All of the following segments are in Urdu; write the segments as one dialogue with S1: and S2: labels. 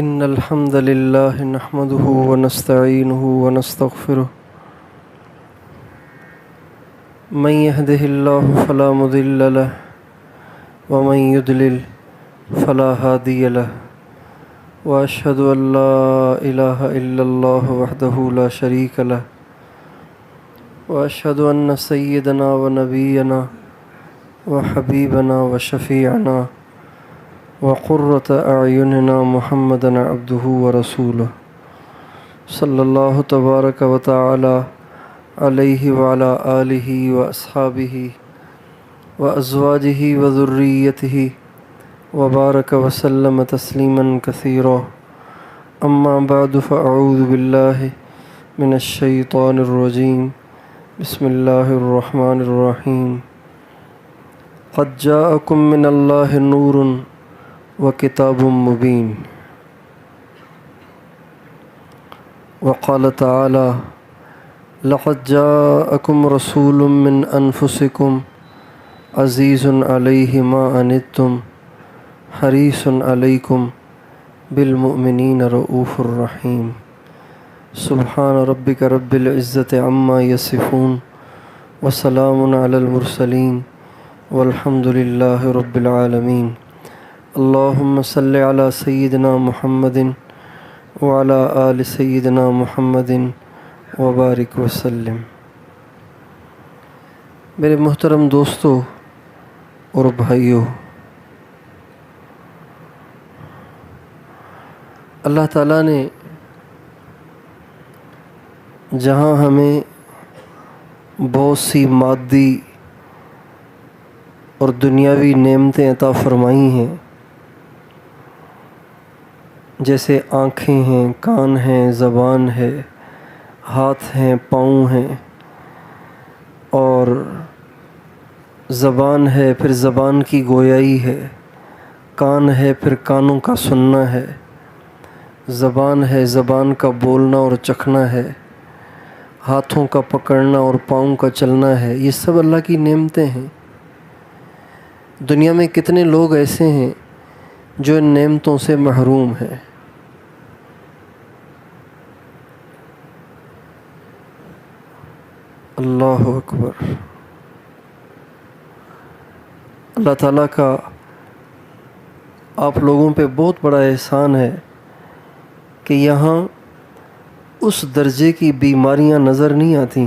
S1: إن الحمد لله نحمده ونستعينه ونستغفره من يهده الله فلا مضل له ومن يضلل فلا هادي له وأشهد أن لا إله إلا الله وحده لا شريك له وأشهد أن سيدنا ونبينا وحبيبنا وشفيعنا وقرة أعيننا محمدا عبده ورسوله صلى الله تبارك وتعالى عليه وعلى آله وأصحابه وأزواجه وذريته وبارك وسلم تسليما كثيرا. أما بعد فأعوذ بالله من الشيطان الرجيم. بسم الله الرحمن الرحيم. قد جاءكم من الله نور وكتاب مبين. وقال تعالى لقد جاءكم رسول من أنفسكم عزيز عليه ما عنتم حريص عليكم بالمؤمنين رؤوف رحيم. سبحان ربك رب العزة عما يصفون وسلام على المرسلين والحمد لله رب العالمين. اللهم صل على سيدنا محمد وعلى آل سيدنا محمد وبارک وسلم. میرے محترم دوستو اور بھائیو، اللہ تعالیٰ نے جہاں ہمیں بہت سی مادی اور دنیاوی نعمتیں عطا فرمائی ہیں، جیسے آنکھیں ہیں، کان ہیں، زبان ہے، ہاتھ ہیں، پاؤں ہیں، اور زبان ہے پھر زبان کی گویائی ہے، کان ہے پھر کانوں کا سننا ہے، زبان ہے زبان کا بولنا اور چکھنا ہے، ہاتھوں کا پکڑنا اور پاؤں کا چلنا ہے. یہ سب اللہ کی نعمتیں ہیں. دنیا میں کتنے لوگ ایسے ہیں جو ان نعمتوں سے محروم ہیں. اللہ اکبر. اللہ تعالیٰ کا آپ لوگوں پہ بہت بڑا احسان ہے کہ یہاں اس درجے کی بیماریاں نظر نہیں آتی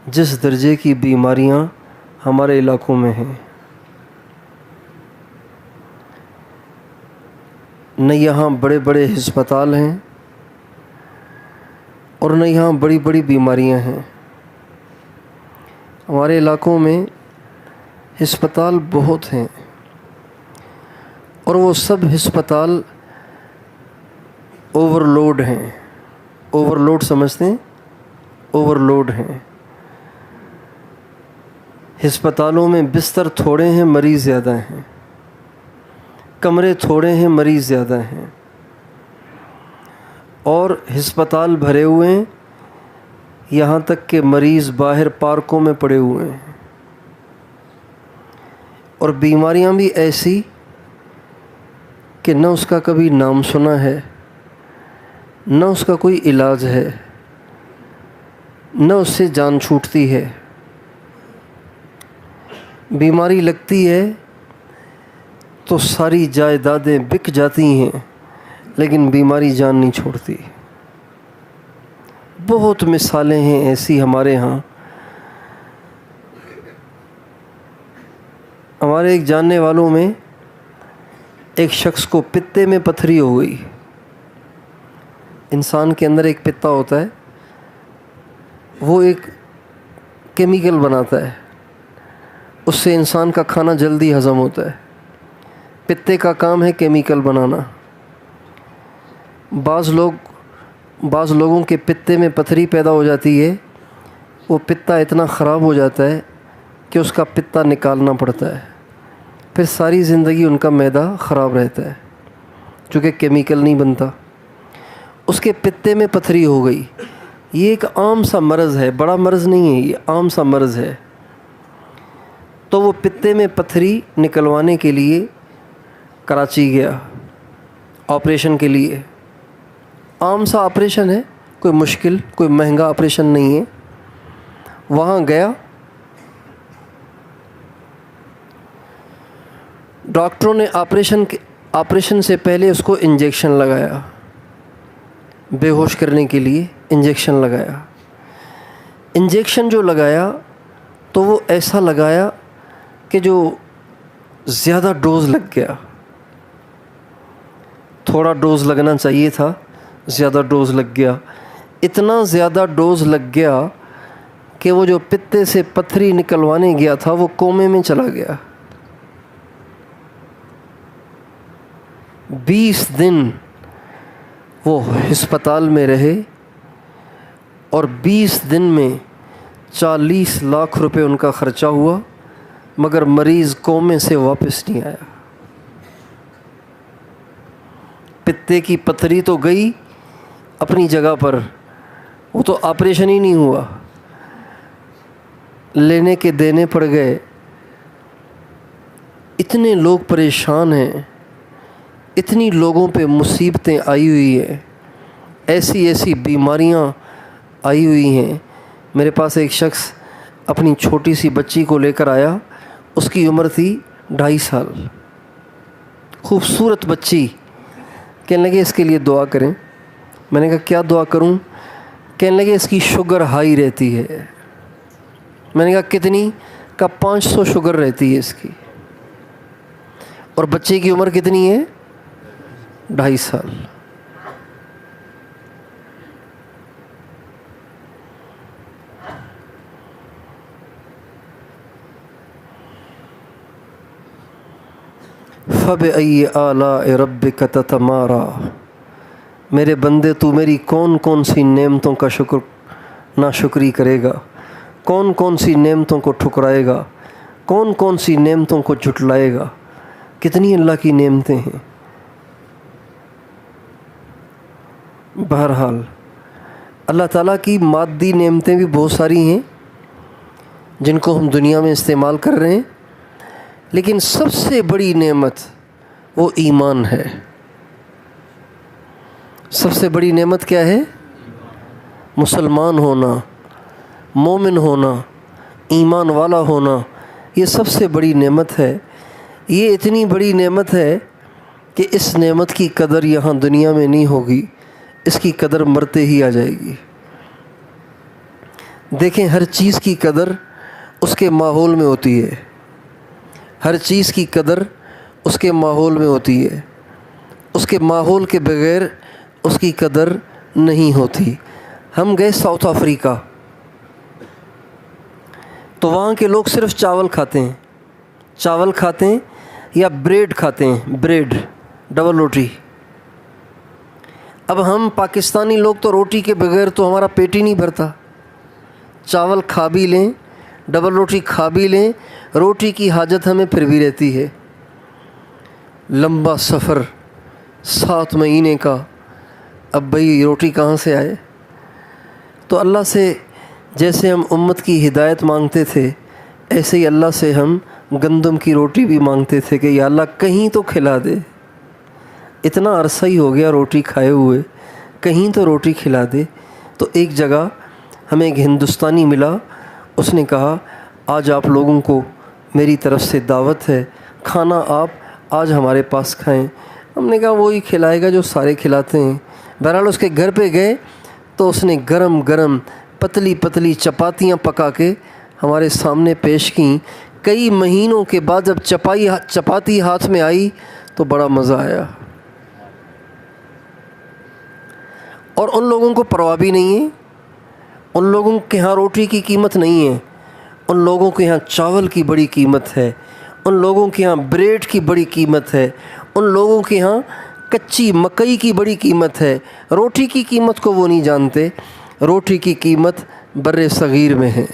S1: جس درجے کی بیماریاں ہمارے علاقوں میں ہیں. نہ یہاں بڑے بڑے ہسپتال ہیں اور نہ یہاں بڑی بڑی بیماریاں ہیں. ہمارے علاقوں میں ہسپتال بہت ہیں اور وہ سب ہسپتال اوور لوڈ ہیں. اوور لوڈ سمجھتے ہیں؟ اوور لوڈ ہیں. ہسپتالوں میں بستر تھوڑے ہیں، مریض زیادہ ہیں. کمرے تھوڑے ہیں، مریض زیادہ ہیں. اور ہسپتال بھرے ہوئے ہیں، یہاں تک کہ مریض باہر پارکوں میں پڑے ہوئے ہیں. اور بیماریاں بھی ایسی کہ نہ اس کا کبھی نام سنا ہے، نہ اس کا کوئی علاج ہے، نہ اس سے جان چھوٹتی ہے. بیماری لگتی ہے تو ساری جائیدادیں بک جاتی ہیں، لیکن بیماری جان نہیں چھوڑتی. بہت مثالیں ہیں ایسی ہمارے ہاں. ہمارے ایک جاننے والوں میں ایک شخص کو پتے میں پتھری ہو گئی. انسان کے اندر ایک پتا ہوتا ہے، وہ ایک کیمیکل بناتا ہے، اس سے انسان کا کھانا جلدی ہضم ہوتا ہے. پتے کا کام ہے کیمیکل بنانا. بعض لوگوں کے پتے میں پتھری پیدا ہو جاتی ہے، وہ پتا اتنا خراب ہو جاتا ہے کہ اس کا پتا نکالنا پڑتا ہے. پھر ساری زندگی ان کا معدہ خراب رہتا ہے چونکہ کیمیکل نہیں بنتا. اس کے پتے میں پتھری ہو گئی. یہ ایک عام سا مرض ہے، بڑا مرض نہیں ہے، یہ عام سا مرض ہے. تو وہ پتے میں پتھری نکلوانے کے لیے کراچی گیا آپریشن کے لیے، عام سا آپریشن ہے، کوئی مشکل کوئی مہنگا آپریشن نہیں ہے۔ وہاں گیا، ڈاکٹروں نے آپریشن سے پہلے اس کو انجیکشن لگایا، بے ہوش کرنے کے لیے انجیکشن لگایا۔ انجیکشن جو لگایا تو وہ ایسا لگایا کہ جو زیادہ ڈوز لگ گیا، تھوڑا ڈوز لگنا چاہیے تھا، زیادہ ڈوز لگ گیا۔ اتنا زیادہ ڈوز لگ گیا کہ وہ جو پتے سے پتھری نکلوانے گیا تھا وہ کومے میں چلا گیا۔ 20 دن وہ ہسپتال میں رہے اور 20 دن میں 40 لاکھ روپے ان کا خرچہ ہوا، مگر مریض کومے سے واپس نہیں آیا۔ پتے کی پتھری تو گئی اپنی جگہ پر، وہ تو آپریشن ہی نہیں ہوا، لینے کے دینے پڑ گئے۔ اتنے لوگ پریشان ہیں، اتنی لوگوں پہ مصیبتیں آئی ہوئی ہیں، ایسی ایسی بیماریاں آئی ہوئی ہیں۔ میرے پاس ایک شخص اپنی چھوٹی سی بچی کو لے کر آیا، اس کی عمر تھی 2.5 سال، خوبصورت بچی۔ کہنے لگے اس کے لیے دعا کریں۔ میں نے کہا کیا دعا کروں؟ کہنے لگے اس کی شوگر ہائی رہتی ہے۔ میں نے کہا کتنی؟ کہا 500 شوگر رہتی ہے اس کی، اور بچے کی عمر کتنی ہے؟ 2.5 سال۔ فَبِأَيِّ آلَاءِ رَبِّكَ تَتَمَارَىٰ، میرے بندے تو میری کون کون سی نعمتوں کا ناشکری کرے گا، کون کون سی نعمتوں کو ٹھکرائے گا، کون کون سی نعمتوں کو جھٹلائے گا۔ کتنی اللہ کی نعمتیں ہیں۔ بہرحال اللہ تعالیٰ کی مادی نعمتیں بھی بہت ساری ہیں جن کو ہم دنیا میں استعمال کر رہے ہیں، لیکن سب سے بڑی نعمت وہ ایمان ہے۔ سب سے بڑی نعمت کیا ہے؟ مسلمان ہونا، مومن ہونا، ایمان والا ہونا، یہ سب سے بڑی نعمت ہے۔ یہ اتنی بڑی نعمت ہے کہ اس نعمت کی قدر یہاں دنیا میں نہیں ہوگی، اس کی قدر مرتے ہی آ جائے گی۔ دیکھیں ہر چیز کی قدر اس کے ماحول میں ہوتی ہے، ہر چیز کی قدر اس کے ماحول میں ہوتی ہے، اس کے ماحول کے بغیر اس کی قدر نہیں ہوتی۔ ہم گئے ساؤتھ افریقہ، تو وہاں کے لوگ صرف چاول کھاتے ہیں، چاول کھاتے ہیں یا بریڈ کھاتے ہیں، بریڈ ڈبل روٹی۔ اب ہم پاکستانی لوگ تو روٹی کے بغیر تو ہمارا پیٹ ہی نہیں بھرتا، چاول کھا بھی لیں، ڈبل روٹی کھا بھی لیں، روٹی کی حاجت ہمیں پھر بھی رہتی ہے۔ لمبا سفر 7 مہینے کا، اب بھئی روٹی کہاں سے آئے؟ تو اللہ سے جیسے ہم امت کی ہدایت مانگتے تھے، ایسے ہی اللہ سے ہم گندم کی روٹی بھی مانگتے تھے کہ یا اللہ کہیں تو کھلا دے، اتنا عرصہ ہی ہو گیا روٹی کھائے ہوئے، کہیں تو روٹی کھلا دے۔ تو ایک جگہ ہمیں ایک ہندوستانی ملا، اس نے کہا آج آپ لوگوں کو میری طرف سے دعوت ہے، کھانا آپ آج ہمارے پاس کھائیں۔ ہم نے کہا وہی کھلائے گا جو سارے کھلاتے ہیں۔ بہرحال اس کے گھر پہ گئے تو اس نے گرم گرم پتلی پتلی چپاتیاں پکا کے ہمارے سامنے پیش کیں۔ کئی مہینوں کے بعد جب چپاتی ہاتھ میں آئی تو بڑا مزہ آیا، اور ان لوگوں کو پرواہ بھی نہیں ہے، ان لوگوں کے ہاں روٹی کی قیمت نہیں ہے، ان لوگوں کے ہاں چاول کی بڑی قیمت ہے، ان لوگوں کے ہاں بریڈ کی بڑی قیمت ہے، ان لوگوں کے ہاں کچی مکئی کی بڑی قیمت ہے۔ روٹی کی قیمت کو وہ نہیں جانتے، روٹی کی قیمت بر صغیر میں ہے،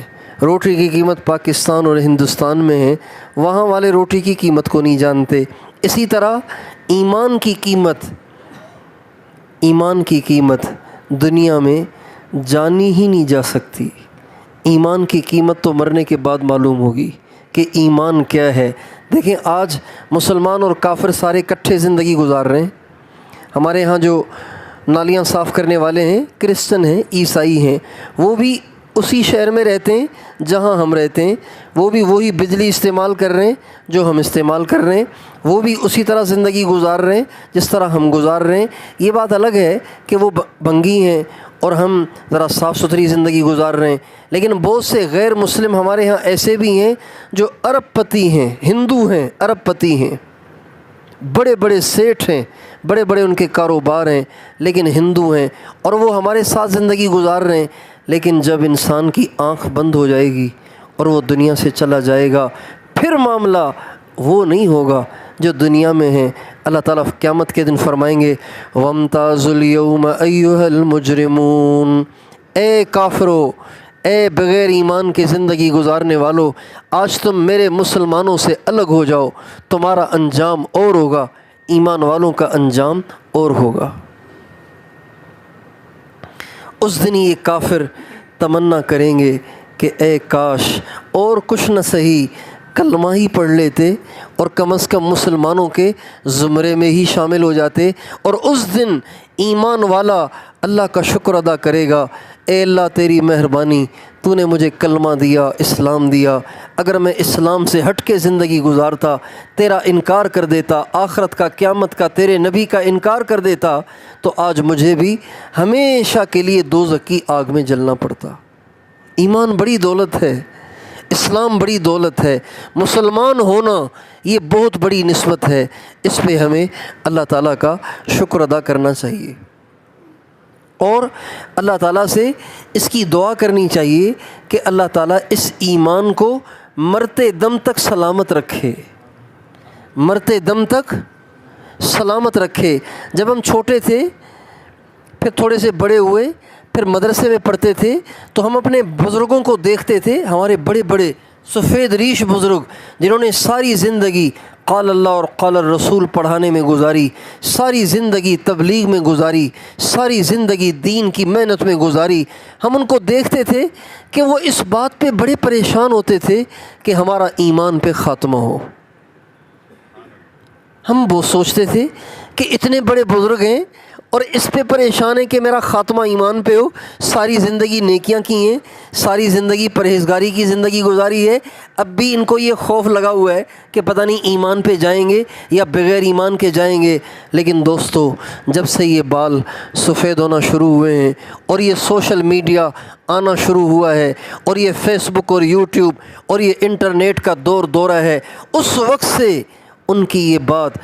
S1: روٹی کی قیمت پاکستان اور ہندوستان میں ہے، وہاں والے روٹی کی قیمت کو نہیں جانتے۔ اسی طرح ایمان کی قیمت دنیا میں جانی ہی نہیں جا سکتی۔ ایمان کی قیمت تو مرنے کے بعد معلوم ہوگی کہ ایمان کیا ہے۔ دیکھیں آج مسلمان اور کافر سارے اکٹھے زندگی گزار رہے ہیں، ہمارے ہاں جو نالیاں صاف کرنے والے ہیں کرسچن ہیں، عیسائی ہیں، وہ بھی اسی شہر میں رہتے ہیں جہاں ہم رہتے ہیں، وہ بھی وہی بجلی استعمال کر رہے ہیں جو ہم استعمال کر رہے ہیں، وہ بھی اسی طرح زندگی گزار رہے ہیں جس طرح ہم گزار رہے ہیں۔ یہ بات الگ ہے کہ وہ بھنگی ہیں اور ہم ذرا صاف ستھری زندگی گزار رہے ہیں، لیکن بہت سے غیر مسلم ہمارے ہاں ایسے بھی ہیں جو ارب پتی ہیں، ہندو ہیں، ارب پتی ہیں، بڑے بڑے سیٹھ ہیں، بڑے بڑے ان کے کاروبار ہیں، لیکن ہندو ہیں، اور وہ ہمارے ساتھ زندگی گزار رہے ہیں۔ لیکن جب انسان کی آنکھ بند ہو جائے گی اور وہ دنیا سے چلا جائے گا، پھر معاملہ وہ نہیں ہوگا جو دنیا میں ہے۔ اللہ تعالیٰ قیامت کے دن فرمائیں گے وَامْتَازُوا الْيَوْمَ أَيُّهَا الْمُجْرِمُونَ، اے کافرو، اے بغیر ایمان کے زندگی گزارنے والو، آج تم میرے مسلمانوں سے الگ ہو جاؤ، تمہارا انجام اور ہوگا، ایمان والوں کا انجام اور ہوگا۔ اس دن یہ کافر تمنا کریں گے کہ اے کاش اور کچھ نہ صحیح کلمہ ہی پڑھ لیتے اور کم از کم مسلمانوں کے زمرے میں ہی شامل ہو جاتے۔ اور اس دن ایمان والا اللہ کا شکر ادا کرے گا، اے اللہ تیری مہربانی، تو نے مجھے کلمہ دیا، اسلام دیا، اگر میں اسلام سے ہٹ کے زندگی گزارتا، تیرا انکار کر دیتا، آخرت کا، قیامت کا، تیرے نبی کا انکار کر دیتا، تو آج مجھے بھی ہمیشہ کے لیے دوزخ کی آگ میں جلنا پڑتا۔ ایمان بڑی دولت ہے، اسلام بڑی دولت ہے، مسلمان ہونا یہ بہت بڑی نسبت ہے، اس پہ ہمیں اللہ تعالیٰ کا شکر ادا کرنا چاہیے، اور اللہ تعالیٰ سے اس کی دعا کرنی چاہیے کہ اللہ تعالیٰ اس ایمان کو مرتے دم تک سلامت رکھے، مرتے دم تک سلامت رکھے۔ جب ہم چھوٹے تھے، پھر تھوڑے سے بڑے ہوئے، پھر مدرسے میں پڑھتے تھے، تو ہم اپنے بزرگوں کو دیکھتے تھے، ہمارے بڑے بڑے سفید ریش بزرگ جنہوں نے ساری زندگی قال اللہ اور قال الرسول پڑھانے میں گزاری، ساری زندگی تبلیغ میں گزاری، ساری زندگی دین کی محنت میں گزاری۔ ہم ان کو دیکھتے تھے کہ وہ اس بات پہ بڑے پریشان ہوتے تھے کہ ہمارا ایمان پہ خاتمہ ہو۔ ہم وہ سوچتے تھے کہ اتنے بڑے بزرگ ہیں اور اس پہ پریشان ہے کہ میرا خاتمہ ایمان پہ ہو، ساری زندگی نیکیاں کی ہیں، ساری زندگی پرہیزگاری کی زندگی گزاری ہے، اب بھی ان کو یہ خوف لگا ہوا ہے کہ پتہ نہیں ایمان پہ جائیں گے یا بغیر ایمان کے جائیں گے۔ لیکن دوستو، جب سے یہ بال سفید ہونا شروع ہوئے ہیں اور یہ سوشل میڈیا آنا شروع ہوا ہے اور یہ فیس بک اور یوٹیوب اور یہ انٹرنیٹ کا دورہ ہے، اس وقت سے ان کی یہ بات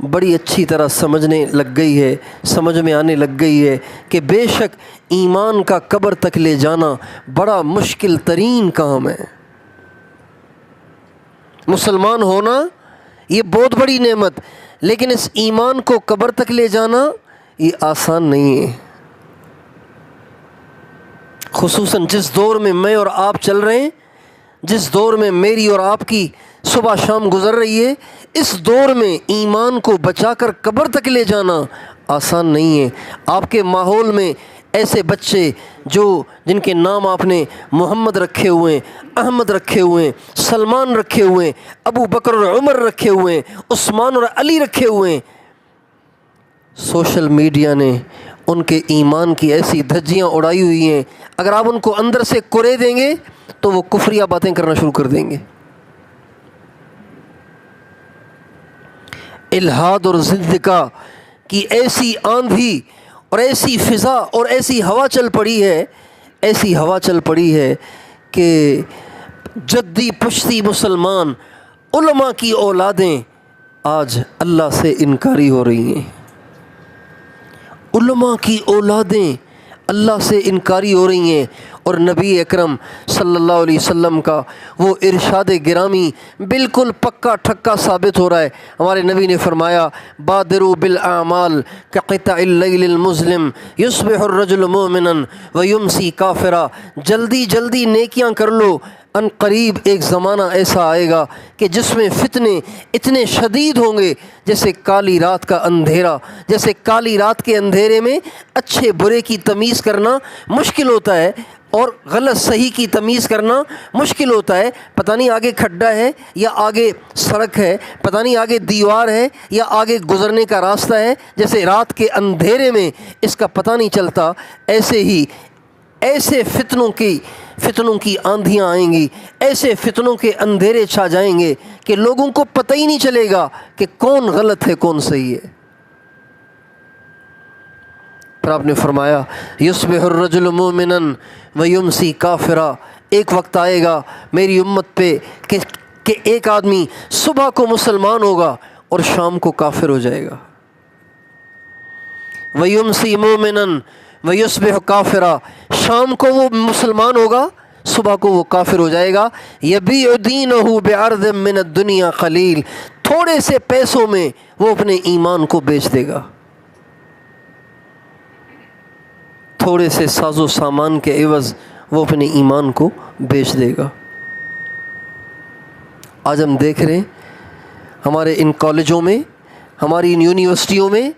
S1: بڑی اچھی طرح سمجھنے لگ گئی ہے، سمجھ میں آنے لگ گئی ہے کہ بے شک ایمان کا قبر تک لے جانا بڑا مشکل ترین کام ہے۔ مسلمان ہونا یہ بہت بڑی نعمت، لیکن اس ایمان کو قبر تک لے جانا یہ آسان نہیں ہے، خصوصاً جس دور میں میں اور آپ چل رہے ہیں، جس دور میں میری اور آپ کی صبح شام گزر رہی ہے، اس دور میں ایمان کو بچا کر قبر تک لے جانا آسان نہیں ہے۔ آپ کے ماحول میں ایسے بچے جن کے نام آپ نے محمد رکھے ہوئے ہیں، احمد رکھے ہوئے ہیں، سلمان رکھے ہوئے ہیں، ابو بکر اور عمر رکھے ہوئے ہیں، عثمان اور علی رکھے ہوئے ہیں، سوشل میڈیا نے ان کے ایمان کی ایسی دھجیاں اڑائی ہوئی ہیں، اگر آپ ان کو اندر سے کرے دیں گے تو وہ کفریہ باتیں کرنا شروع کر دیں گے۔ الحاد اور زندقہ کی ایسی آندھی اور ایسی فضا اور ایسی ہوا چل پڑی ہے، ایسی ہوا چل پڑی ہے کہ جدی پشتی مسلمان علماء کی اولادیں آج اللہ سے انکاری ہو رہی ہیں، علماء کی اولادیں اللہ سے انکاری ہو رہی ہیں، اور نبی اکرم صلی اللہ علیہ وسلم کا وہ ارشاد گرامی بالکل پکا ٹھکا ثابت ہو رہا ہے۔ ہمارے نبی نے فرمایا بادروا بالاعمال کقطع اللیل المظلم یصبح الرجل مؤمنا ویمسی کافرا، جلدی جلدی نیکیاں کر لو، ان قریب ایک زمانہ ایسا آئے گا کہ جس میں فتنے اتنے شدید ہوں گے جیسے کالی رات کا اندھیرا، جیسے کالی رات کے اندھیرے میں اچھے برے کی تمیز کرنا مشکل ہوتا ہے، اور غلط صحیح کی تمیز کرنا مشکل ہوتا ہے. پتہ نہیں آگے کھڈا ہے یا آگے سڑک ہے، پتہ نہیں آگے دیوار ہے یا آگے گزرنے کا راستہ ہے. جیسے رات کے اندھیرے میں اس کا پتہ نہیں چلتا، ایسے ہی ایسے فتنوں کی آندھیاں آئیں گی، ایسے فتنوں کے اندھیرے چھا جائیں گے کہ لوگوں کو پتہ ہی نہیں چلے گا کہ کون غلط ہے کون صحیح ہے. پھر آپ نے فرمایا یصبح الرجل مومنا ویمسی کافرا، ایک وقت آئے گا میری امت پہ کہ ایک آدمی صبح کو مسلمان ہوگا اور شام کو کافر ہو جائے گا. ویمسی مومنا ویصبح کافرا، شام کو وہ مسلمان ہوگا، صبح کو وہ کافر ہو جائے گا. یبیع دینہ بعرض من الدنیا قلیل، تھوڑے سے پیسوں میں وہ اپنے ایمان کو بیچ دے گا، تھوڑے سے ساز و سامان کے عوض وہ اپنے ایمان کو بیچ دے گا. آج ہم دیکھ رہے ہیں ہمارے ان کالجوں میں، ہماری ان یونیورسٹیوں میں،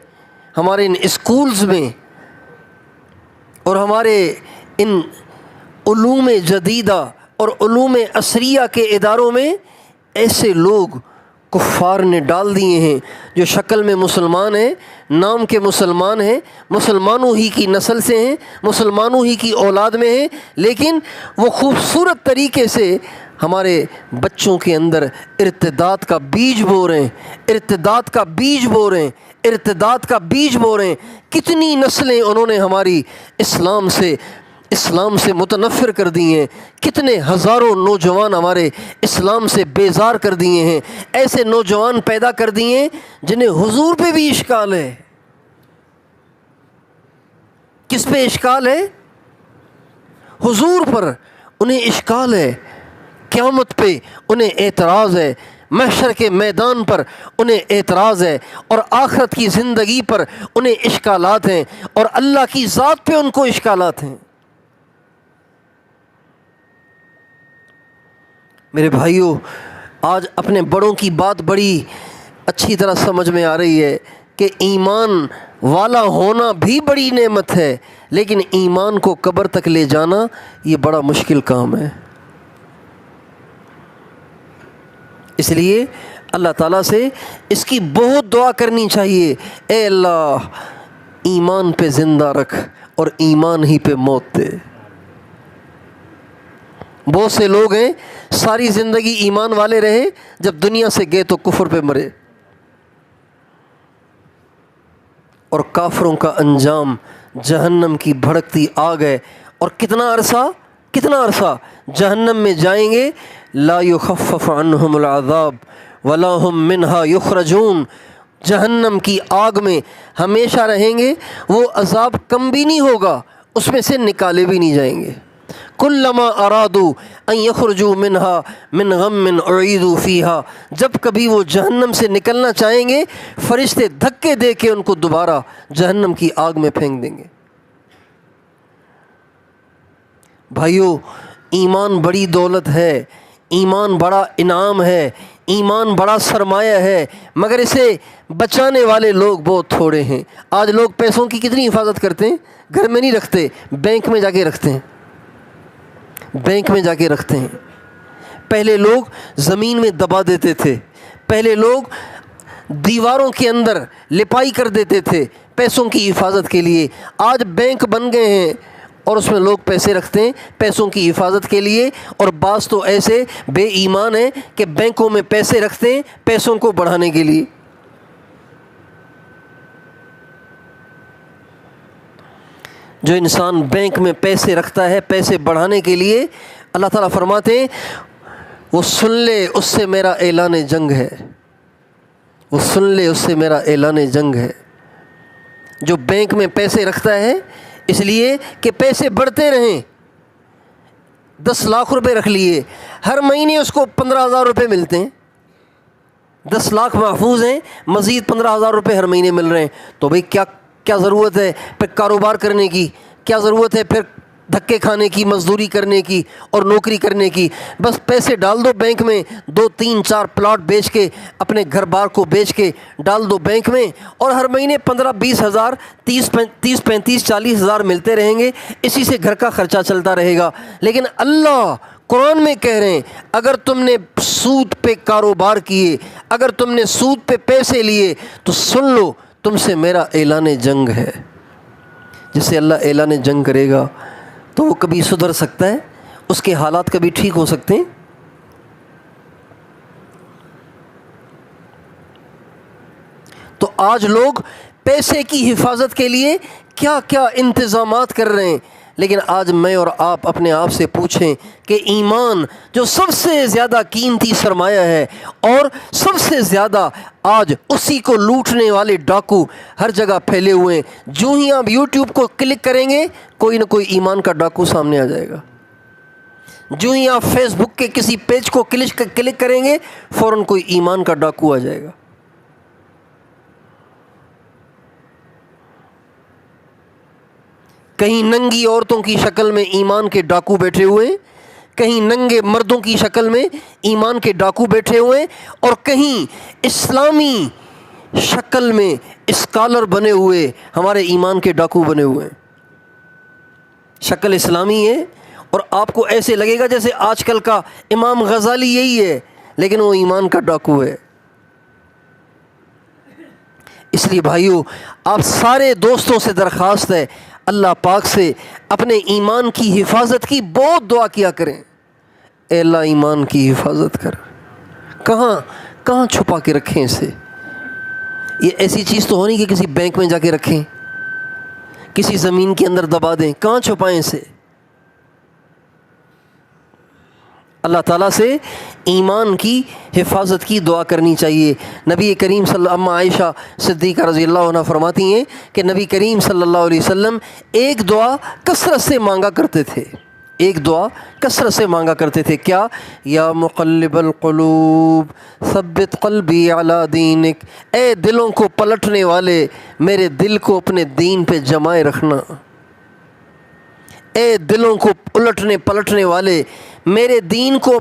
S1: ہمارے ان اسکولز میں اور ہمارے ان علوم جدیدہ اور علوم عصریہ کے اداروں میں ایسے لوگ کفار نے ڈال دیے ہیں جو شکل میں مسلمان ہیں، نام کے مسلمان ہیں، مسلمانوں ہی کی نسل سے ہیں، مسلمانوں ہی کی اولاد میں ہیں، لیکن وہ خوبصورت طریقے سے ہمارے بچوں کے اندر ارتداد کا بیج بو رہے ہیں، ارتداد کا بیج بو رہے ہیں، ارتداد کا بیج بو رہے ہیں. کتنی نسلیں انہوں نے ہماری اسلام سے متنفر کر دیے ہیں، کتنے ہزاروں نوجوان ہمارے اسلام سے بیزار کر دیے ہیں. ایسے نوجوان پیدا کر دیے ہیں جنہیں حضور پہ بھی اشکال ہے. کس پہ اشکال ہے؟ حضور پر انہیں اشکال ہے، قیامت پہ انہیں اعتراض ہے، محشر کے میدان پر انہیں اعتراض ہے، اور آخرت کی زندگی پر انہیں اشکالات ہیں، اور اللہ کی ذات پہ ان کو اشکالات ہیں. میرے بھائیوں، آج اپنے بڑوں کی بات بڑی اچھی طرح سمجھ میں آ رہی ہے کہ ایمان والا ہونا بھی بڑی نعمت ہے، لیکن ایمان کو قبر تک لے جانا یہ بڑا مشکل کام ہے. اس لیے اللہ تعالیٰ سے اس کی بہت دعا کرنی چاہیے، اے اللہ ایمان پہ زندہ رکھ اور ایمان ہی پہ موت دے. بہت سے لوگ ہیں ساری زندگی ایمان والے رہے، جب دنیا سے گئے تو کفر پہ مرے، اور کافروں کا انجام جہنم کی بھڑکتی آگ ہے. اور کتنا عرصہ جہنم میں جائیں گے، لا یخفف عنہم العذاب ولا ہم منہا یخرجون. جہنم کی آگ میں ہمیشہ رہیں گے، وہ عذاب کم بھی نہیں ہوگا، اس میں سے نکالے بھی نہیں جائیں گے. کلما ارادوا ان یخرجوا منہا من غم اعیدوا فیہا، جب کبھی وہ جہنم سے نکلنا چاہیں گے فرشتے دھکے دے کے ان کو دوبارہ جہنم کی آگ میں پھینک دیں گے. بھائیو، ایمان بڑی دولت ہے، ایمان بڑا انعام ہے، ایمان بڑا سرمایہ ہے، مگر اسے بچانے والے لوگ بہت تھوڑے ہیں. آج لوگ پیسوں کی کتنی حفاظت کرتے ہیں، گھر میں نہیں رکھتے، بینک میں جا کے رکھتے ہیں، بینک میں جا کے رکھتے ہیں. پہلے لوگ زمین میں دبا دیتے تھے، پہلے لوگ دیواروں کے اندر لپائی کر دیتے تھے پیسوں کی حفاظت کے لیے. آج بینک بن گئے ہیں اور اس میں لوگ پیسے رکھتے ہیں پیسوں کی حفاظت کے لیے، اور بعض تو ایسے بے ایمان ہیں کہ بینکوں میں پیسے رکھتے ہیں پیسوں کو بڑھانے کے لیے. جو انسان بینک میں پیسے رکھتا ہے پیسے بڑھانے کے لیے، اللہ تعالیٰ فرماتے ہیں وہ سن لے اس سے میرا اعلان جنگ ہے، وہ سن لے اس سے میرا اعلان جنگ ہے. جو بینک میں پیسے رکھتا ہے اس لیے کہ پیسے بڑھتے رہیں، 10 لاکھ روپے رکھ لیے، ہر مہینے اس کو 15,000 روپے ملتے ہیں، 10 لاکھ محفوظ ہیں، مزید 15,000 روپے ہر مہینے مل رہے ہیں. تو بھئی کیا ضرورت ہے پھر کاروبار کرنے کی، کیا ضرورت ہے پھر دھکے کھانے کی، مزدوری کرنے کی اور نوکری کرنے کی. بس پیسے ڈال دو بینک میں، 2-3-4 پلاٹ بیچ کے، اپنے گھر بار کو بیچ کے ڈال دو بینک میں، اور ہر مہینے 15-20 ہزار، 30-35-40 ہزار ملتے رہیں گے. اسی سے گھر کا خرچہ چلتا رہے گا. لیکن اللہ قرآن میں کہہ رہے ہیں اگر تم نے سود پہ کاروبار کیے، اگر تم نے سود پہ پیسے لیے، تو سن لو تم سے میرا اعلان جنگ ہے. جس سے اللہ اعلان جنگ کرے گا تو وہ کبھی سدھر سکتا ہے، اس کے حالات کبھی ٹھیک ہو سکتے ہیں. تو آج لوگ پیسے کی حفاظت کے لیے کیا کیا انتظامات کر رہے ہیں. لیکن آج میں اور آپ اپنے آپ سے پوچھیں کہ ایمان جو سب سے زیادہ قیمتی سرمایہ ہے، اور سب سے زیادہ آج اسی کو لوٹنے والے ڈاکو ہر جگہ پھیلے ہوئے ہیں. جو ہی آپ یوٹیوب کو کلک کریں گے کوئی نہ کوئی ایمان کا ڈاکو سامنے آ جائے گا. جو ہی آپ فیس بک کے کسی پیج کو کلک کریں گے فوراً کوئی ایمان کا ڈاکو آ جائے گا. کہیں ننگی عورتوں کی شکل میں ایمان کے ڈاکو بیٹھے ہوئے ہیں، کہیں ننگے مردوں کی شکل میں ایمان کے ڈاکو بیٹھے ہوئے ہیں، اور کہیں اسلامی شکل میں اسکالر بنے ہوئے ہمارے ایمان کے ڈاکو بنے ہوئے ہیں. شکل اسلامی ہے اور آپ کو ایسے لگے گا جیسے آج کل کا امام غزالی یہی ہے، لیکن وہ ایمان کا ڈاکو ہے. اس لیے بھائیو، آپ سارے دوستوں سے درخواست ہے اللہ پاک سے اپنے ایمان کی حفاظت کی بہت دعا کیا کریں. اے اللہ ایمان کی حفاظت کر. کہاں چھپا کے رکھیں اسے؟ یہ ایسی چیز تو ہو نہیں کہ کسی بینک میں جا کے رکھیں، کسی زمین کے اندر دبا دیں. کہاں چھپائیں اسے؟ اللہ تعالیٰ سے ایمان کی حفاظت کی دعا کرنی چاہیے. نبی کریم عائشہ صدیقہ رضی اللہ عنہ فرماتی ہیں کہ نبی کریم صلی اللہ علیہ وسلم ایک دعا کثرت سے مانگا کرتے تھے، ایک دعا کثرت سے مانگا کرتے تھے. کیا؟ یا مقلب القلوب ثبت قلبی علی دینک، اے دلوں کو پلٹنے والے میرے دل کو اپنے دین پہ جمائے رکھنا. اے دلوں کو پلٹنے والے میرے دل کو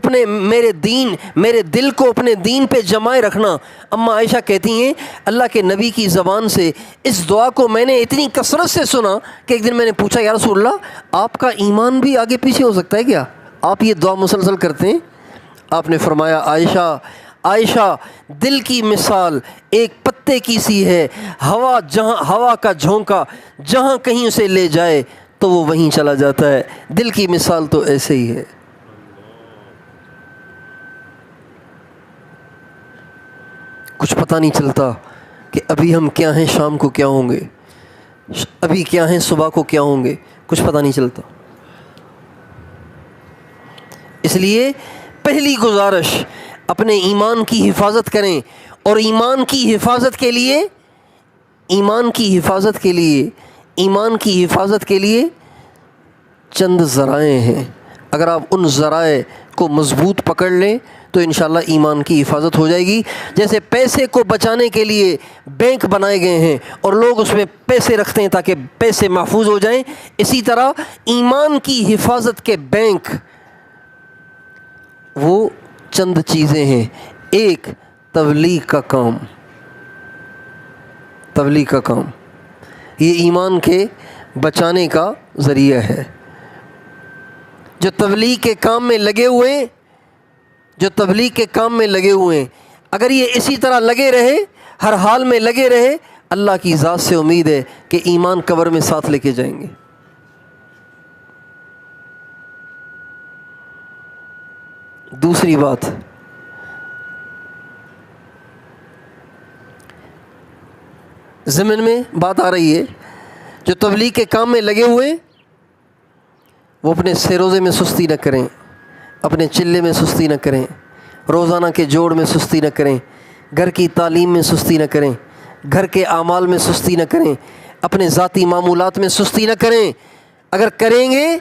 S1: اپنے دین پہ جمائے رکھنا. اما عائشہ کہتی ہیں اللہ کے نبی کی زبان سے اس دعا کو میں نے اتنی کثرت سے سنا کہ ایک دن میں نے پوچھا یا رسول اللہ آپ کا ایمان بھی آگے پیچھے ہو سکتا ہے کیا؟ آپ یہ دعا مسلسل کرتے ہیں؟ آپ نے فرمایا عائشہ دل کی مثال ایک پتے کی سی ہے، ہوا کا جھونکا جہاں کہیں اسے لے جائے تو وہ وہیں چلا جاتا ہے. دل کی مثال تو ایسے ہی ہے. کچھ پتہ نہیں چلتا کہ ابھی ہم کیا ہیں، شام کو کیا ہوں گے، ابھی کیا ہیں، صبح کو کیا ہوں گے، کچھ پتہ نہیں چلتا. اس لیے پہلی گزارش اپنے ایمان کی حفاظت کریں. اور ایمان کی حفاظت کے لیے چند ذرائع ہیں. اگر آپ ان ذرائع کو مضبوط پکڑ لیں تو انشاءاللہ ایمان کی حفاظت ہو جائے گی. جیسے پیسے کو بچانے کے لیے بینک بنائے گئے ہیں اور لوگ اس میں پیسے رکھتے ہیں تاکہ پیسے محفوظ ہو جائیں، اسی طرح ایمان کی حفاظت کے بینک وہ چند چیزیں ہیں. ایک تبلیغ کا کام، یہ ایمان کے بچانے کا ذریعہ ہے. جو تبلیغ کے کام میں لگے ہوئے ہیں اگر یہ اسی طرح لگے رہے، ہر حال میں لگے رہے، اللہ کی ذات سے امید ہے کہ ایمان قبر میں ساتھ لے کے جائیں گے. دوسری بات، ضمن میں بات آ رہی ہے، جو تبلیغ کے کام میں لگے ہوئے وہ اپنے سہ روزے میں سستی نہ کریں، اپنے چلے میں سستی نہ کریں، روزانہ کے جوڑ میں سستی نہ کریں، گھر کی تعلیم میں سستی نہ کریں، گھر کے اعمال میں سستی نہ کریں، اپنے ذاتی معمولات میں سستی نہ کریں. اگر کریں گے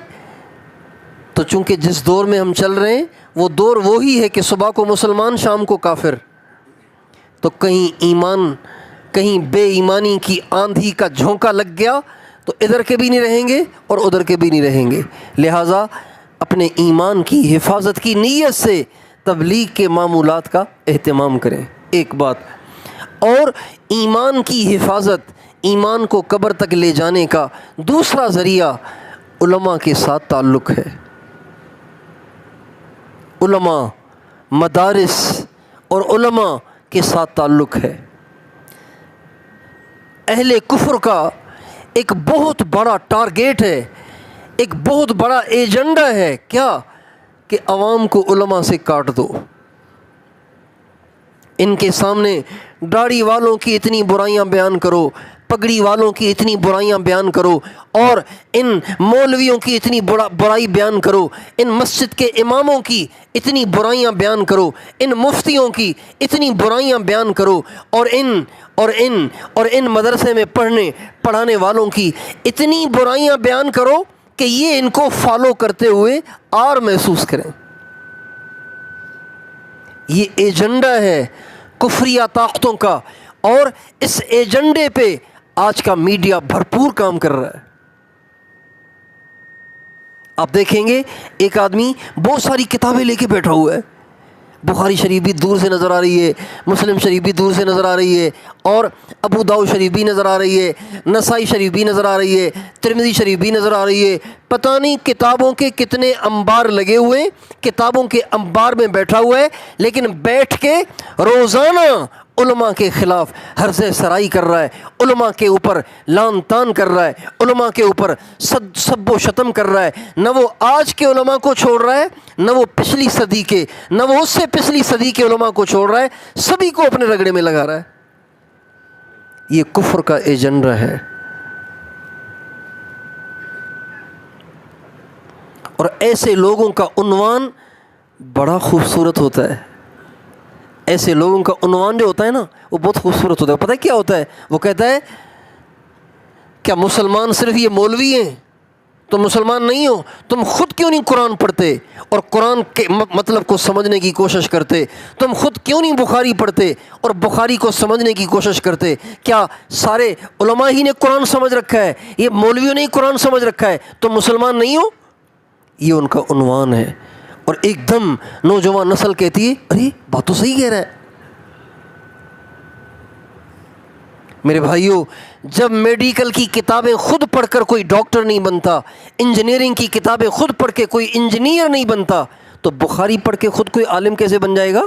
S1: تو چونکہ جس دور میں ہم چل رہے ہیں وہ دور وہی ہے کہ صبح کو مسلمان شام کو کافر، تو کہیں بے ایمانی کی آندھی کا جھونکا لگ گیا تو ادھر کے بھی نہیں رہیں گے اور ادھر کے بھی نہیں رہیں گے۔ لہٰذا اپنے ایمان کی حفاظت کی نیت سے تبلیغ کے معمولات کا اہتمام کریں، ایک بات۔ اور ایمان کی حفاظت، ایمان کو قبر تک لے جانے کا دوسرا ذریعہ علماء کے ساتھ تعلق ہے۔ علماء، مدارس اور علماء کے ساتھ تعلق ہے۔ اہل کفر کا ایک بہت بڑا ٹارگیٹ ہے، ایک بہت بڑا ایجنڈا ہے، کیا؟ کہ عوام کو علماء سے کاٹ دو۔ ان کے سامنے داڑھی والوں کی اتنی برائیاں بیان کرو، پگڑی والوں کی اتنی برائیاں بیان کرو، اور ان مولویوں کی اتنی برائی بیان کرو، ان مسجد کے اماموں کی اتنی برائیاں بیان کرو، ان مفتیوں کی اتنی برائیاں بیان کرو، اور ان مدرسے میں پڑھانے والوں کی اتنی برائیاں بیان کرو کہ یہ ان کو فالو کرتے ہوئے آر محسوس کریں۔ یہ ایجنڈا ہے کفریہ طاقتوں کا، اور اس ایجنڈے پہ آج کا میڈیا بھرپور کام کر رہا ہے۔ آپ دیکھیں گے ایک آدمی بہت ساری کتابیں لے کے بیٹھا ہوا ہے، بخاری شریف بھی دور سے نظر آ رہی ہے، مسلم شریف بھی دور سے نظر آ رہی ہے، اور ابو داؤد شریف بھی نظر آ رہی ہے، نسائی شریف بھی نظر آ رہی ہے، ترمذی شریف بھی نظر آ رہی ہے۔ پتہ نہیں کتابوں کے کتنے انبار لگے ہوئے، کتابوں کے انبار میں بیٹھا ہوا ہے، لیکن بیٹھ کے روزانہ علماء کے خلاف ہرزہ سرائی کر رہا ہے، علماء کے اوپر لعن طعن کر رہا ہے، علماء کے اوپر سب و شتم کر رہا ہے۔ نہ وہ آج کے علماء کو چھوڑ رہا ہے، نہ وہ پچھلی صدی کے، نہ وہ اس سے پچھلی صدی کے علماء کو چھوڑ رہا ہے، سبھی کو اپنے رگڑے میں لگا رہا ہے۔ یہ کفر کا ایجنڈا ہے۔ اور ایسے لوگوں کا عنوان بڑا خوبصورت ہوتا ہے۔ ایسے لوگوں کا عنوان جو ہوتا ہے نا، وہ بہت خوبصورت ہوتا ہے۔ پتہ ہے کیا ہوتا ہے؟ وہ کہتا ہے کیا مسلمان صرف یہ مولوی ہیں؟ تم مسلمان نہیں ہو؟ تم خود کیوں نہیں قرآن پڑھتے اور قرآن کے مطلب کو سمجھنے کی کوشش کرتے؟ تم خود کیوں نہیں بخاری پڑھتے اور بخاری کو سمجھنے کی کوشش کرتے؟ کیا سارے علماء ہی نے قرآن سمجھ رکھا ہے؟ یہ مولویوں نے ہی قرآن سمجھ رکھا ہے؟ تم مسلمان نہیں ہو؟ یہ ان کا عنوان ہے۔ اور ایک دم نوجوان نسل کہتی ہے ارے بات تو صحیح کہہ رہا ہے۔ میرے بھائیوں، جب میڈیکل کی کتابیں خود پڑھ کر کوئی ڈاکٹر نہیں بنتا، انجینئرنگ کی کتابیں خود پڑھ کے کوئی انجینئر نہیں بنتا، تو بخاری پڑھ کے خود کوئی عالم کیسے بن جائے گا؟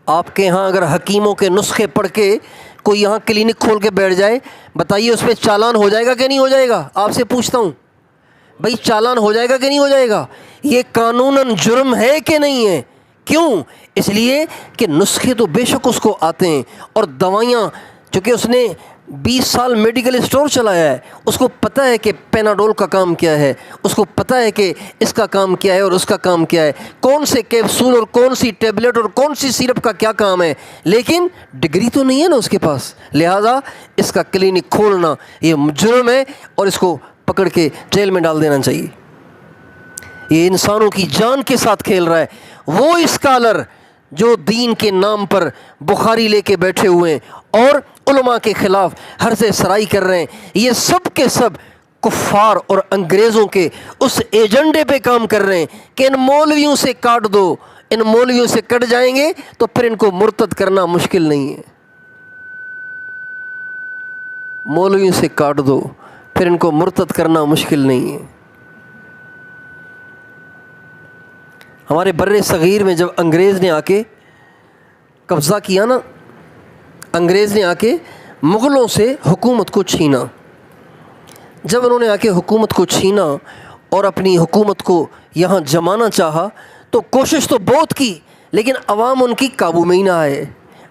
S1: آپ کے ہاں اگر حکیموں کے نسخے پڑھ کے کوئی یہاں کلینک کھول کے بیٹھ جائے، بتائیے اس پہ چالان ہو جائے گا کہ نہیں ہو جائے گا؟ آپ سے پوچھتا ہوں بھائی، چالان ہو جائے گا کہ نہیں ہو جائے گا؟ یہ قانوناً جرم ہے کہ نہیں ہے؟ کیوں؟ اس لیے کہ نسخے تو بے شک اس کو آتے ہیں، اور دوائیاں، چونکہ اس نے 20 سال میڈیکل اسٹور چلایا ہے، اس کو پتہ ہے کہ پیناڈول کا کام کیا ہے، اس کو پتہ ہے کہ اس کا کام کیا ہے اور اس کا کام کیا ہے، کون سے کیپسول اور کون سی ٹیبلٹ اور کون سی سیرپ کا کیا کام ہے، لیکن ڈگری تو نہیں ہے نا اس کے پاس۔ لہٰذا اس کا کلینک کھولنا یہ جرم ہے، اور اس کو پکڑ کے جیل میں ڈال دینا چاہیے۔ یہ انسانوں کی جان کے ساتھ کھیل رہا ہے۔ وہ اسکالر جو دین کے نام پر بخاری لے کے بیٹھے ہوئے ہیں اور علماء کے خلاف ہرزہ سرائی کر رہے ہیں، یہ سب کے سب کفار اور انگریزوں کے اس ایجنڈے پہ کام کر رہے ہیں کہ ان مولویوں سے کاٹ دو، ان مولویوں سے کٹ جائیں گے تو پھر ان کو مرتد کرنا مشکل نہیں ہے۔ مولویوں سے کاٹ دو، پھر ان کو مرتد کرنا مشکل نہیں ہے۔ ہمارے بر صغیر میں جب انگریز نے آ کے قبضہ کیا نا، انگریز نے آ کے مغلوں سے حکومت کو چھینا، جب انہوں نے آ کے حکومت کو چھینا اور اپنی حکومت کو یہاں جمانا چاہا تو کوشش تو بہت کی، لیکن عوام ان کی قابو میں ہی نہ آئے،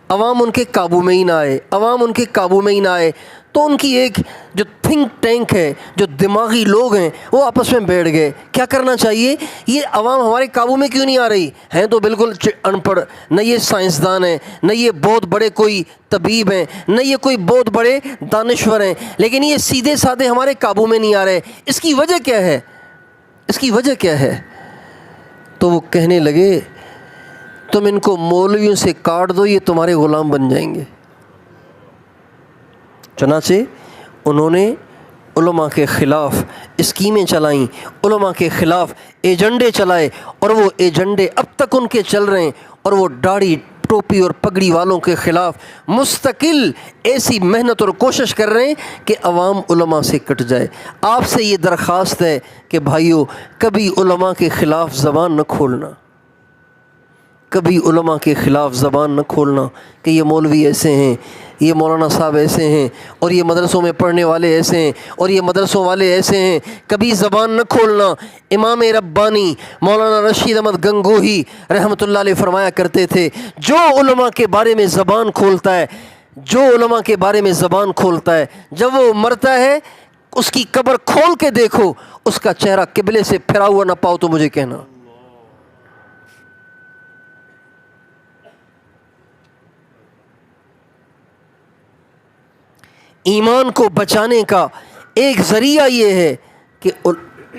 S1: عوام ان کے قابو میں ہی نہ آئے، عوام ان کے قابو میں ہی نہ آئے۔ تو ان کی ایک جو تھنک ٹینک ہے، جو دماغی لوگ ہیں، وہ آپس میں بیٹھ گئے کیا کرنا چاہیے، یہ عوام ہمارے قابو میں کیوں نہیں آ رہی ہیں؟ تو بالکل ان پڑھ، نہ یہ سائنسدان ہیں، نہ یہ بہت بڑے کوئی طبیب ہیں، نہ یہ کوئی بہت بڑے دانشور ہیں، لیکن یہ سیدھے سادھے ہمارے قابو میں نہیں آ رہے۔ اس کی وجہ کیا ہے؟ اس کی وجہ کیا ہے؟ تو وہ کہنے لگے تم ان کو مولویوں سے کاٹ دو، یہ تمہارے غلام بن جائیں گے۔ چنانچہ انہوں نے علماء کے خلاف اسکیمیں چلائیں، علماء کے خلاف ایجنڈے چلائے، اور وہ ایجنڈے اب تک ان کے چل رہے ہیں، اور وہ داڑھی ٹوپی اور پگڑی والوں کے خلاف مستقل ایسی محنت اور کوشش کر رہے ہیں کہ عوام علماء سے کٹ جائے۔ آپ سے یہ درخواست ہے کہ بھائیو، کبھی علماء کے خلاف زبان نہ کھولنا، کبھی علماء کے خلاف زبان نہ کھولنا کہ یہ مولوی ایسے ہیں، یہ مولانا صاحب ایسے ہیں، اور یہ مدرسوں میں پڑھنے والے ایسے ہیں، اور یہ مدرسوں والے ایسے ہیں۔ کبھی زبان نہ کھولنا۔ امام ربانی مولانا رشید احمد گنگوہی رحمۃ اللہ علیہ فرمایا کرتے تھے، جو علماء کے بارے میں زبان کھولتا ہے، جو علماء کے بارے میں زبان کھولتا ہے، جب وہ مرتا ہے اس کی قبر کھول کے دیکھو، اس کا چہرہ قبلے سے پھرا ہوا نہ پاؤ تو مجھے کہنا۔ ایمان کو بچانے کا ایک ذریعہ یہ ہے کہ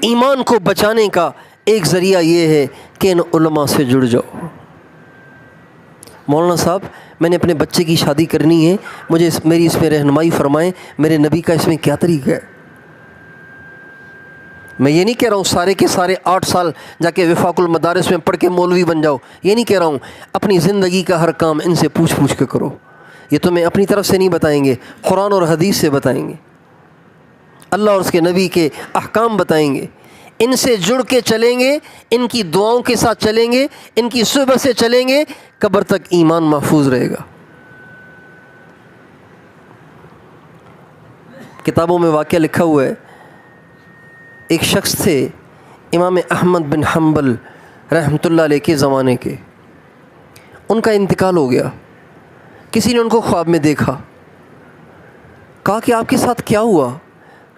S1: ایمان کو بچانے کا ایک ذریعہ یہ ہے کہ ان علماء سے جڑ جاؤ۔ مولانا صاحب، میں نے اپنے بچے کی شادی کرنی ہے، مجھے میری اس میں رہنمائی فرمائیں، میرے نبی کا اس میں کیا طریقہ ہے؟ میں یہ نہیں کہہ رہا ہوں سارے کے سارے 8 سال جا کے وفاق المدارس میں پڑھ کے مولوی بن جاؤ، یہ نہیں کہہ رہا ہوں۔ اپنی زندگی کا ہر کام ان سے پوچھ پوچھ کے کرو۔ یہ تمہیں اپنی طرف سے نہیں بتائیں گے، قرآن اور حدیث سے بتائیں گے، اللہ اور اس کے نبی کے احکام بتائیں گے۔ ان سے جڑ کے چلیں گے، ان کی دعاؤں کے ساتھ چلیں گے، ان کی صحبت سے چلیں گے، قبر تک ایمان محفوظ رہے گا۔ کتابوں میں واقعہ لکھا ہوا ہے، ایک شخص تھے امام احمد بن حنبل رحمۃ اللہ علیہ کے زمانے کے، ان کا انتقال ہو گیا۔ کسی نے ان کو خواب میں دیکھا، کہا کہ آپ کے ساتھ کیا ہوا؟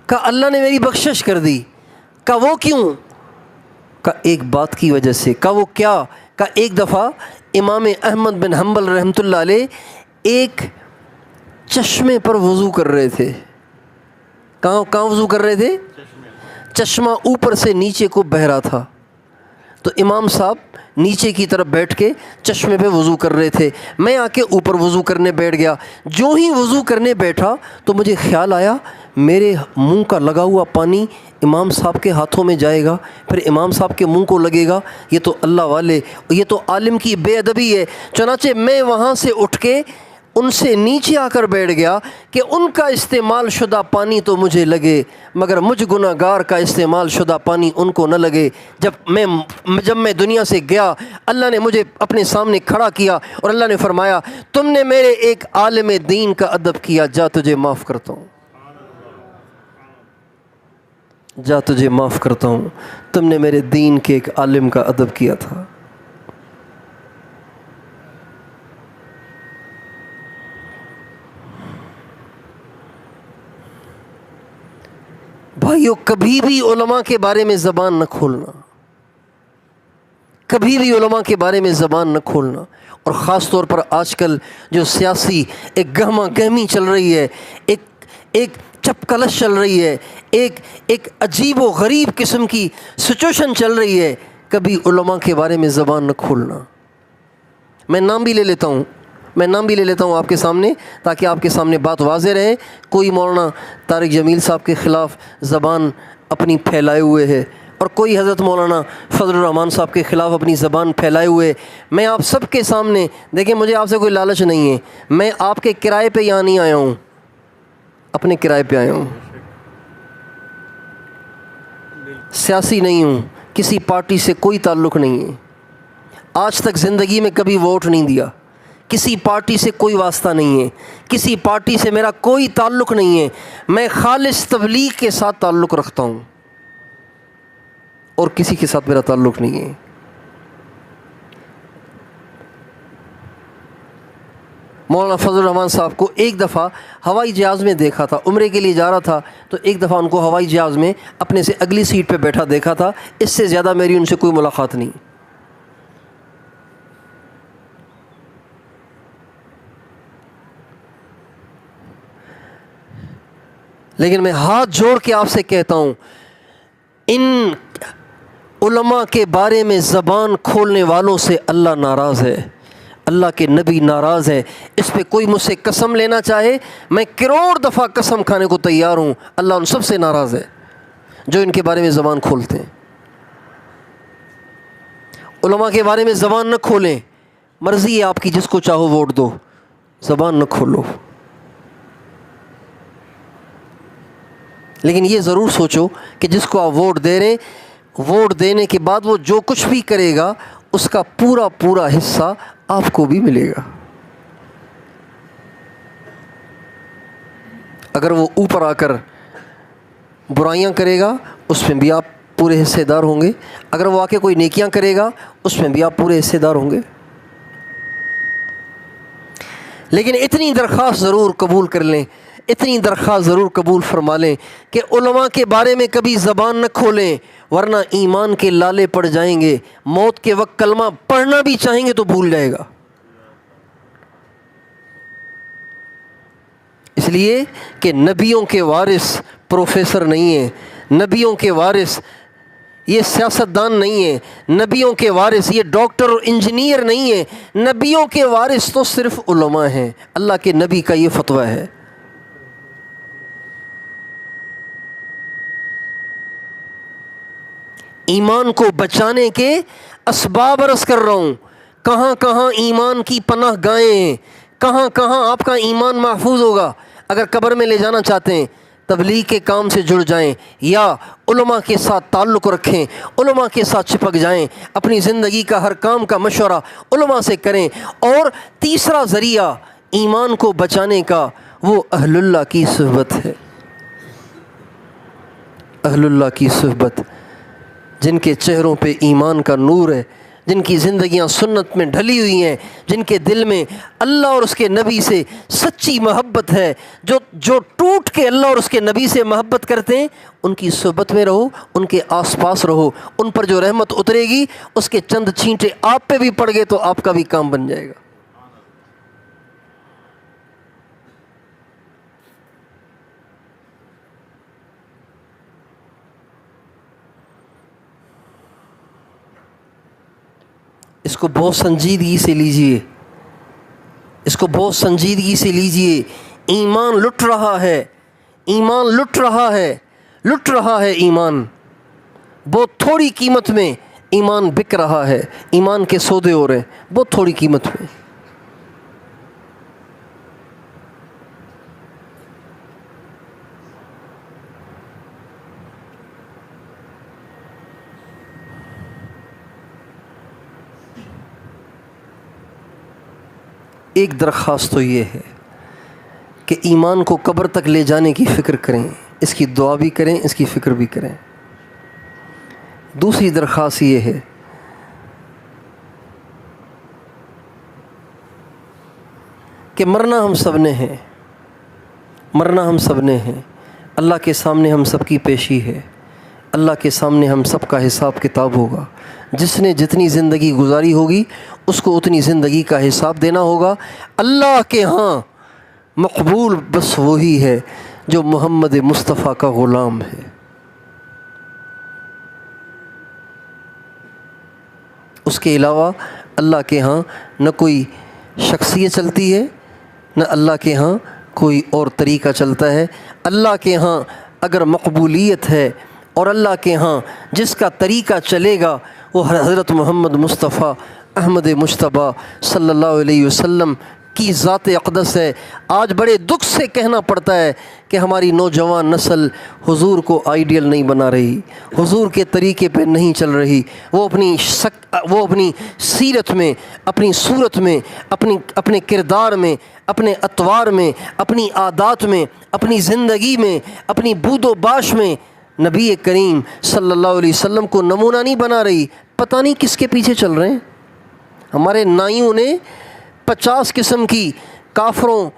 S1: کہا اللہ نے میری بخشش کر دی۔ کہا وہ کیوں؟ کہا ایک بات کی وجہ سے۔ کہا وہ کیا؟ کہا ایک دفعہ امام احمد بن حنبل رحمۃ اللہ علیہ ایک چشمے پر وضو کر رہے تھے۔ کہاں وضو کر رہے تھے؟ چشمہ اوپر سے نیچے کو بہہ رہا تھا، تو امام صاحب نیچے کی طرف بیٹھ کے چشمے پہ وضو کر رہے تھے۔ میں آ کے اوپر وضو کرنے بیٹھ گیا۔ جو ہی وضو کرنے بیٹھا تو مجھے خیال آیا میرے منہ کا لگا ہوا پانی امام صاحب کے ہاتھوں میں جائے گا، پھر امام صاحب کے منہ کو لگے گا، یہ تو اللہ والے، یہ تو عالم کی بے ادبی ہے۔ چنانچہ میں وہاں سے اٹھ کے ان سے نیچے آ کر بیٹھ گیا کہ ان کا استعمال شدہ پانی تو مجھے لگے، مگر مجھ گناہ گار کا استعمال شدہ پانی ان کو نہ لگے۔ جب میں دنیا سے گیا، اللہ نے مجھے اپنے سامنے کھڑا کیا اور اللہ نے فرمایا تم نے میرے ایک عالم دین کا ادب کیا، جا تجھے معاف کرتا ہوں، جا تجھے معاف کرتا ہوں، تم نے میرے دین کے ایک عالم کا ادب کیا تھا۔ بھائیو، کبھی بھی علماء کے بارے میں زبان نہ کھولنا، کبھی بھی علماء کے بارے میں زبان نہ کھولنا۔ اور خاص طور پر آج کل جو سیاسی ایک گہما گہمی چل رہی ہے، ایک چپ کلش چل رہی ہے، ایک عجیب و غریب قسم کی سچویشن چل رہی ہے، کبھی علماء کے بارے میں زبان نہ کھولنا۔ میں نام بھی لے لیتا ہوں آپ کے سامنے تاکہ آپ کے سامنے بات واضح رہے۔ کوئی مولانا طارق جمیل صاحب کے خلاف زبان اپنی پھیلائے ہوئے ہے، اور کوئی حضرت مولانا فضل الرحمان صاحب کے خلاف اپنی زبان پھیلائے ہوئے۔ میں آپ سب کے سامنے، دیکھیں مجھے آپ سے کوئی لالچ نہیں ہے، میں آپ کے کرائے پہ یہاں نہیں آیا ہوں، اپنے کرائے پہ آیا ہوں، سیاسی نہیں ہوں، کسی پارٹی سے کوئی تعلق نہیں ہے، آج تک زندگی میں کبھی ووٹ نہیں دیا، کسی پارٹی سے کوئی واسطہ نہیں ہے، کسی پارٹی سے میرا کوئی تعلق نہیں ہے، میں خالص تبلیغ کے ساتھ تعلق رکھتا ہوں اور کسی کے ساتھ میرا تعلق نہیں ہے۔ مولانا فضل الرحمان صاحب کو ایک دفعہ ہوائی جہاز میں دیکھا تھا، عمرے کے لیے جا رہا تھا، تو ایک دفعہ ان کو ہوائی جہاز میں اپنے سے اگلی سیٹ پہ بیٹھا دیکھا تھا، اس سے زیادہ میری ان سے کوئی ملاقات نہیں۔ لیکن میں ہاتھ جوڑ کے آپ سے کہتا ہوں، ان علماء کے بارے میں زبان کھولنے والوں سے اللہ ناراض ہے، اللہ کے نبی ناراض ہے۔ اس پہ کوئی مجھ سے قسم لینا چاہے، میں کروڑ دفعہ قسم کھانے کو تیار ہوں، اللہ ان سب سے ناراض ہے جو ان کے بارے میں زبان کھولتے ہیں۔ علماء کے بارے میں زبان نہ کھولیں، مرضی ہے آپ کی، جس کو چاہو ووٹ دو، زبان نہ کھولو۔ لیکن یہ ضرور سوچو کہ جس کو آپ ووٹ دے رہے ہیں، ووٹ دینے کے بعد وہ جو کچھ بھی کرے گا اس کا پورا پورا حصہ آپ کو بھی ملے گا۔ اگر وہ اوپر آ کر برائیاں کرے گا اس میں بھی آپ پورے حصے دار ہوں گے، اگر وہ آ کے کوئی نیکیاں کرے گا اس میں بھی آپ پورے حصے دار ہوں گے۔ لیکن اتنی درخواست ضرور قبول کر لیں، اتنی درخواست ضرور قبول فرما لیں کہ علماء کے بارے میں کبھی زبان نہ کھولیں، ورنہ ایمان کے لالے پڑ جائیں گے، موت کے وقت کلمہ پڑھنا بھی چاہیں گے تو بھول جائے گا۔ اس لیے کہ نبیوں کے وارث پروفیسر نہیں ہیں، نبیوں کے وارث یہ سیاستدان نہیں ہیں، نبیوں کے وارث یہ ڈاکٹر اور انجینئر نہیں ہیں، نبیوں کے وارث تو صرف علماء ہیں۔ اللہ کے نبی کا یہ فتویٰ ہے۔ ایمان کو بچانے کے اسباب عرض کر رہا ہوں، کہاں کہاں ایمان کی پناہ گاہیں ہیں، کہاں کہاں آپ کا ایمان محفوظ ہوگا۔ اگر قبر میں لے جانا چاہتے ہیں، تبلیغ کے کام سے جڑ جائیں، یا علماء کے ساتھ تعلق رکھیں، علماء کے ساتھ چپک جائیں، اپنی زندگی کا ہر کام کا مشورہ علماء سے کریں۔ اور تیسرا ذریعہ ایمان کو بچانے کا وہ اہل اللہ کی صحبت ہے، اہل اللہ کی صحبت، جن کے چہروں پہ ایمان کا نور ہے، جن کی زندگیاں سنت میں ڈھلی ہوئی ہیں، جن کے دل میں اللہ اور اس کے نبی سے سچی محبت ہے، جو ٹوٹ کے اللہ اور اس کے نبی سے محبت کرتے ہیں، ان کی صحبت میں رہو، ان کے آس پاس رہو۔ ان پر جو رحمت اترے گی اس کے چند چھینٹے آپ پہ بھی پڑ گئے تو آپ کا بھی کام بن جائے گا۔ اس کو بہت سنجیدگی سے لیجئے، اس کو بہت سنجیدگی سے لیجئے۔ ایمان لٹ رہا ہے، ایمان لٹ رہا ہے، لٹ رہا ہے ایمان، بہت تھوڑی قیمت میں ایمان بک رہا ہے، ایمان کے سودے ہو رہے ہیں بہت تھوڑی قیمت میں۔ ایک درخواست تو یہ ہے کہ ایمان کو قبر تک لے جانے کی فکر کریں، اس کی دعا بھی کریں، اس کی فکر بھی کریں۔ دوسری درخواست یہ ہے کہ مرنا ہم سب نے ہے، مرنا ہم سب نے ہے، اللہ کے سامنے ہم سب کی پیشی ہے، اللہ کے سامنے ہم سب کا حساب کتاب ہوگا۔ جس نے جتنی زندگی گزاری ہوگی اس کو اتنی زندگی کا حساب دینا ہوگا۔ اللہ کے ہاں مقبول بس وہی ہے جو محمد مصطفیٰ کا غلام ہے۔ اس کے علاوہ اللہ کے ہاں نہ کوئی شخصیت چلتی ہے، نہ اللہ کے ہاں کوئی اور طریقہ چلتا ہے۔ اللہ کے ہاں اگر مقبولیت ہے اور اللہ کے ہاں جس کا طریقہ چلے گا وہ حضرت محمد مصطفیٰ احمد مجتبیٰ صلی اللہ علیہ وسلم کی ذات اقدس ہے۔ آج بڑے دکھ سے کہنا پڑتا ہے کہ ہماری نوجوان نسل حضور کو آئیڈیل نہیں بنا رہی، حضور کے طریقے پہ نہیں چل رہی، وہ اپنی سیرت میں، اپنی صورت میں، اپنے کردار میں، اپنے اطوار میں، اپنی عادات میں، اپنی زندگی میں، اپنی بود و باش میں نبی کریم صلی اللہ علیہ وسلم کو نمونہ نہیں بنا رہی۔ پتہ نہیں کس کے پیچھے چل رہے ہیں۔ ہمارے نائیوں نے 50 قسم کی کافروں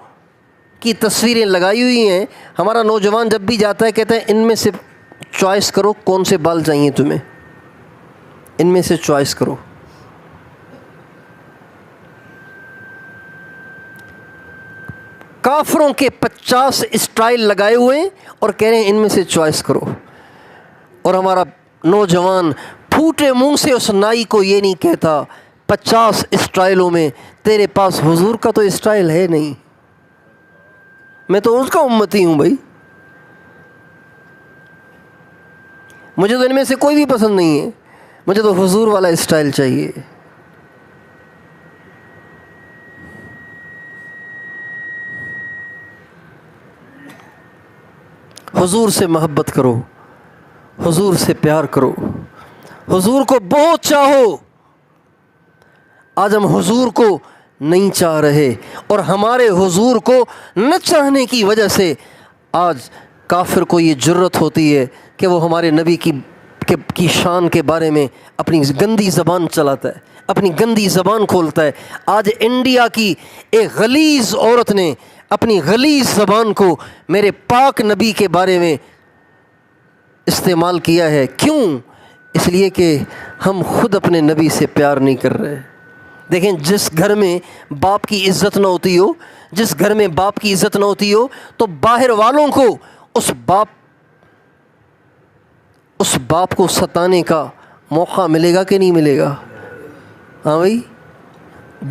S1: کی تصویریں لگائی ہوئی ہیں۔ ہمارا نوجوان جب بھی جاتا ہے کہتا ہے ان میں سے چوائس کرو کون سے بال چاہیے تمہیں، ان میں سے چوائس کرو۔ کافروں کے 50 اسٹائل لگائے ہوئے ہیں اور کہہ رہے ہیں ان میں سے چوائس کرو، اور ہمارا نوجوان پھوٹے منہ سے اس نائی کو یہ نہیں کہتا 50 اسٹائلوں میں تیرے پاس حضور کا تو اسٹائل ہے نہیں. میں تو اس کا امتی ہوں بھائی، مجھے تو ان میں سے کوئی بھی پسند نہیں ہے، مجھے تو حضور والا اسٹائل چاہیے. حضور سے محبت کرو، حضور سے پیار کرو، حضور کو بہت چاہو. آج ہم حضور کو نہیں چاہ رہے، اور ہمارے حضور کو نہ چاہنے کی وجہ سے آج کافر کو یہ جرت ہوتی ہے کہ وہ ہمارے نبی کی شان کے بارے میں اپنی گندی زبان چلاتا ہے، اپنی گندی زبان کھولتا ہے. آج انڈیا کی ایک غلیظ عورت نے اپنی غلیظ زبان کو میرے پاک نبی کے بارے میں استعمال کیا ہے. کیوں؟ اس لیے کہ ہم خود اپنے نبی سے پیار نہیں کر رہے. دیکھیں، جس گھر میں باپ کی عزت نہ ہوتی ہو، جس گھر میں باپ کی عزت نہ ہوتی ہو، تو باہر والوں کو اس باپ کو ستانے کا موقع ملے گا کہ نہیں ملے گا؟ ہاں بھائی،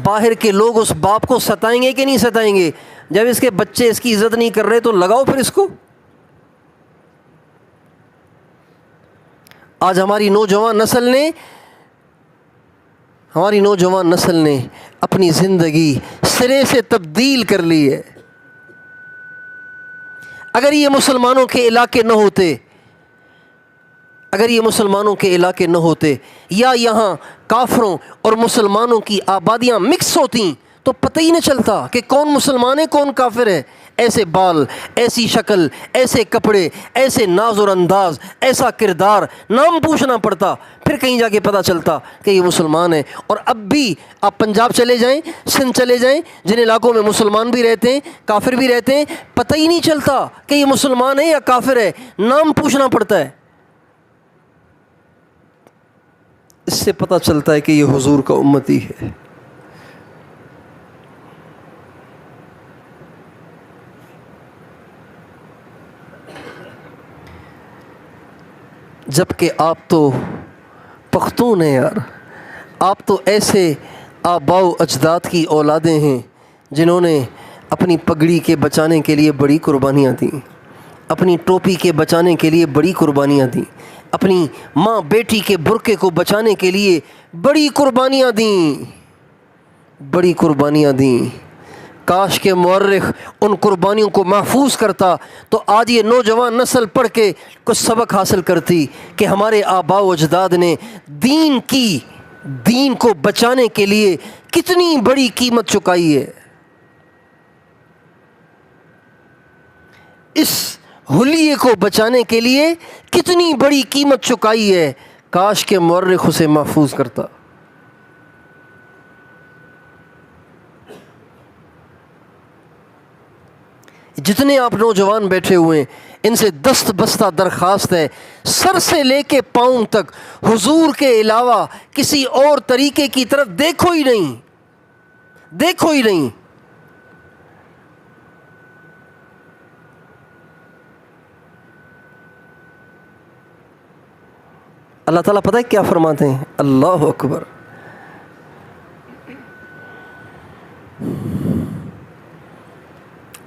S1: باہر کے لوگ اس باپ کو ستائیں گے کہ نہیں ستائیں گے؟ جب اس کے بچے اس کی عزت نہیں کر رہے تو لگاؤ پھر اس کو. آج ہماری نوجوان نسل نے اپنی زندگی سرے سے تبدیل کر لی ہے. اگر یہ مسلمانوں کے علاقے نہ ہوتے یا یہاں کافروں اور مسلمانوں کی آبادیاں مکس ہوتیں تو پتہ ہی نہ چلتا کہ کون مسلمان ہے کون کافر ہے. ایسے بال، ایسی شکل، ایسے کپڑے، ایسے ناز اور انداز، ایسا کردار، نام پوچھنا پڑتا، پھر کہیں جا کے پتہ چلتا کہ یہ مسلمان ہے. اور اب بھی آپ پنجاب چلے جائیں، سندھ چلے جائیں، جن علاقوں میں مسلمان بھی رہتے ہیں، کافر بھی رہتے ہیں، پتہ ہی نہیں چلتا کہ یہ مسلمان ہے یا کافر ہے، نام پوچھنا پڑتا ہے. اس سے پتہ چلتا ہے کہ یہ حضور کا امتی ہے. جبکہ آپ تو پختون ہیں یار، آپ تو ایسے آباء و اجداد کی اولادیں ہیں جنہوں نے اپنی پگڑی کے بچانے کے لیے بڑی قربانیاں دیں، اپنی ٹوپی کے بچانے کے لیے بڑی قربانیاں دیں، اپنی ماں بیٹی کے برقعے کو بچانے کے لیے بڑی قربانیاں دیں. کاش کے مورخ ان قربانیوں کو محفوظ کرتا تو آج یہ نوجوان نسل پڑھ کے کچھ سبق حاصل کرتی کہ ہمارے آباء و اجداد نے دین کو بچانے کے لیے کتنی بڑی قیمت چکائی ہے. اس حلیے کو بچانے کے لیے کتنی بڑی قیمت چکائی ہے. کاش کے مورخ اسے محفوظ کرتا. جتنے آپ نوجوان بیٹھے ہوئے ہیں ان سے دست بستہ درخواست ہے، سر سے لے کے پاؤں تک حضور کے علاوہ کسی اور طریقے کی طرف دیکھو ہی نہیں. اللہ تعالیٰ پتہ ہے کیا فرماتے ہیں؟ اللہ اکبر.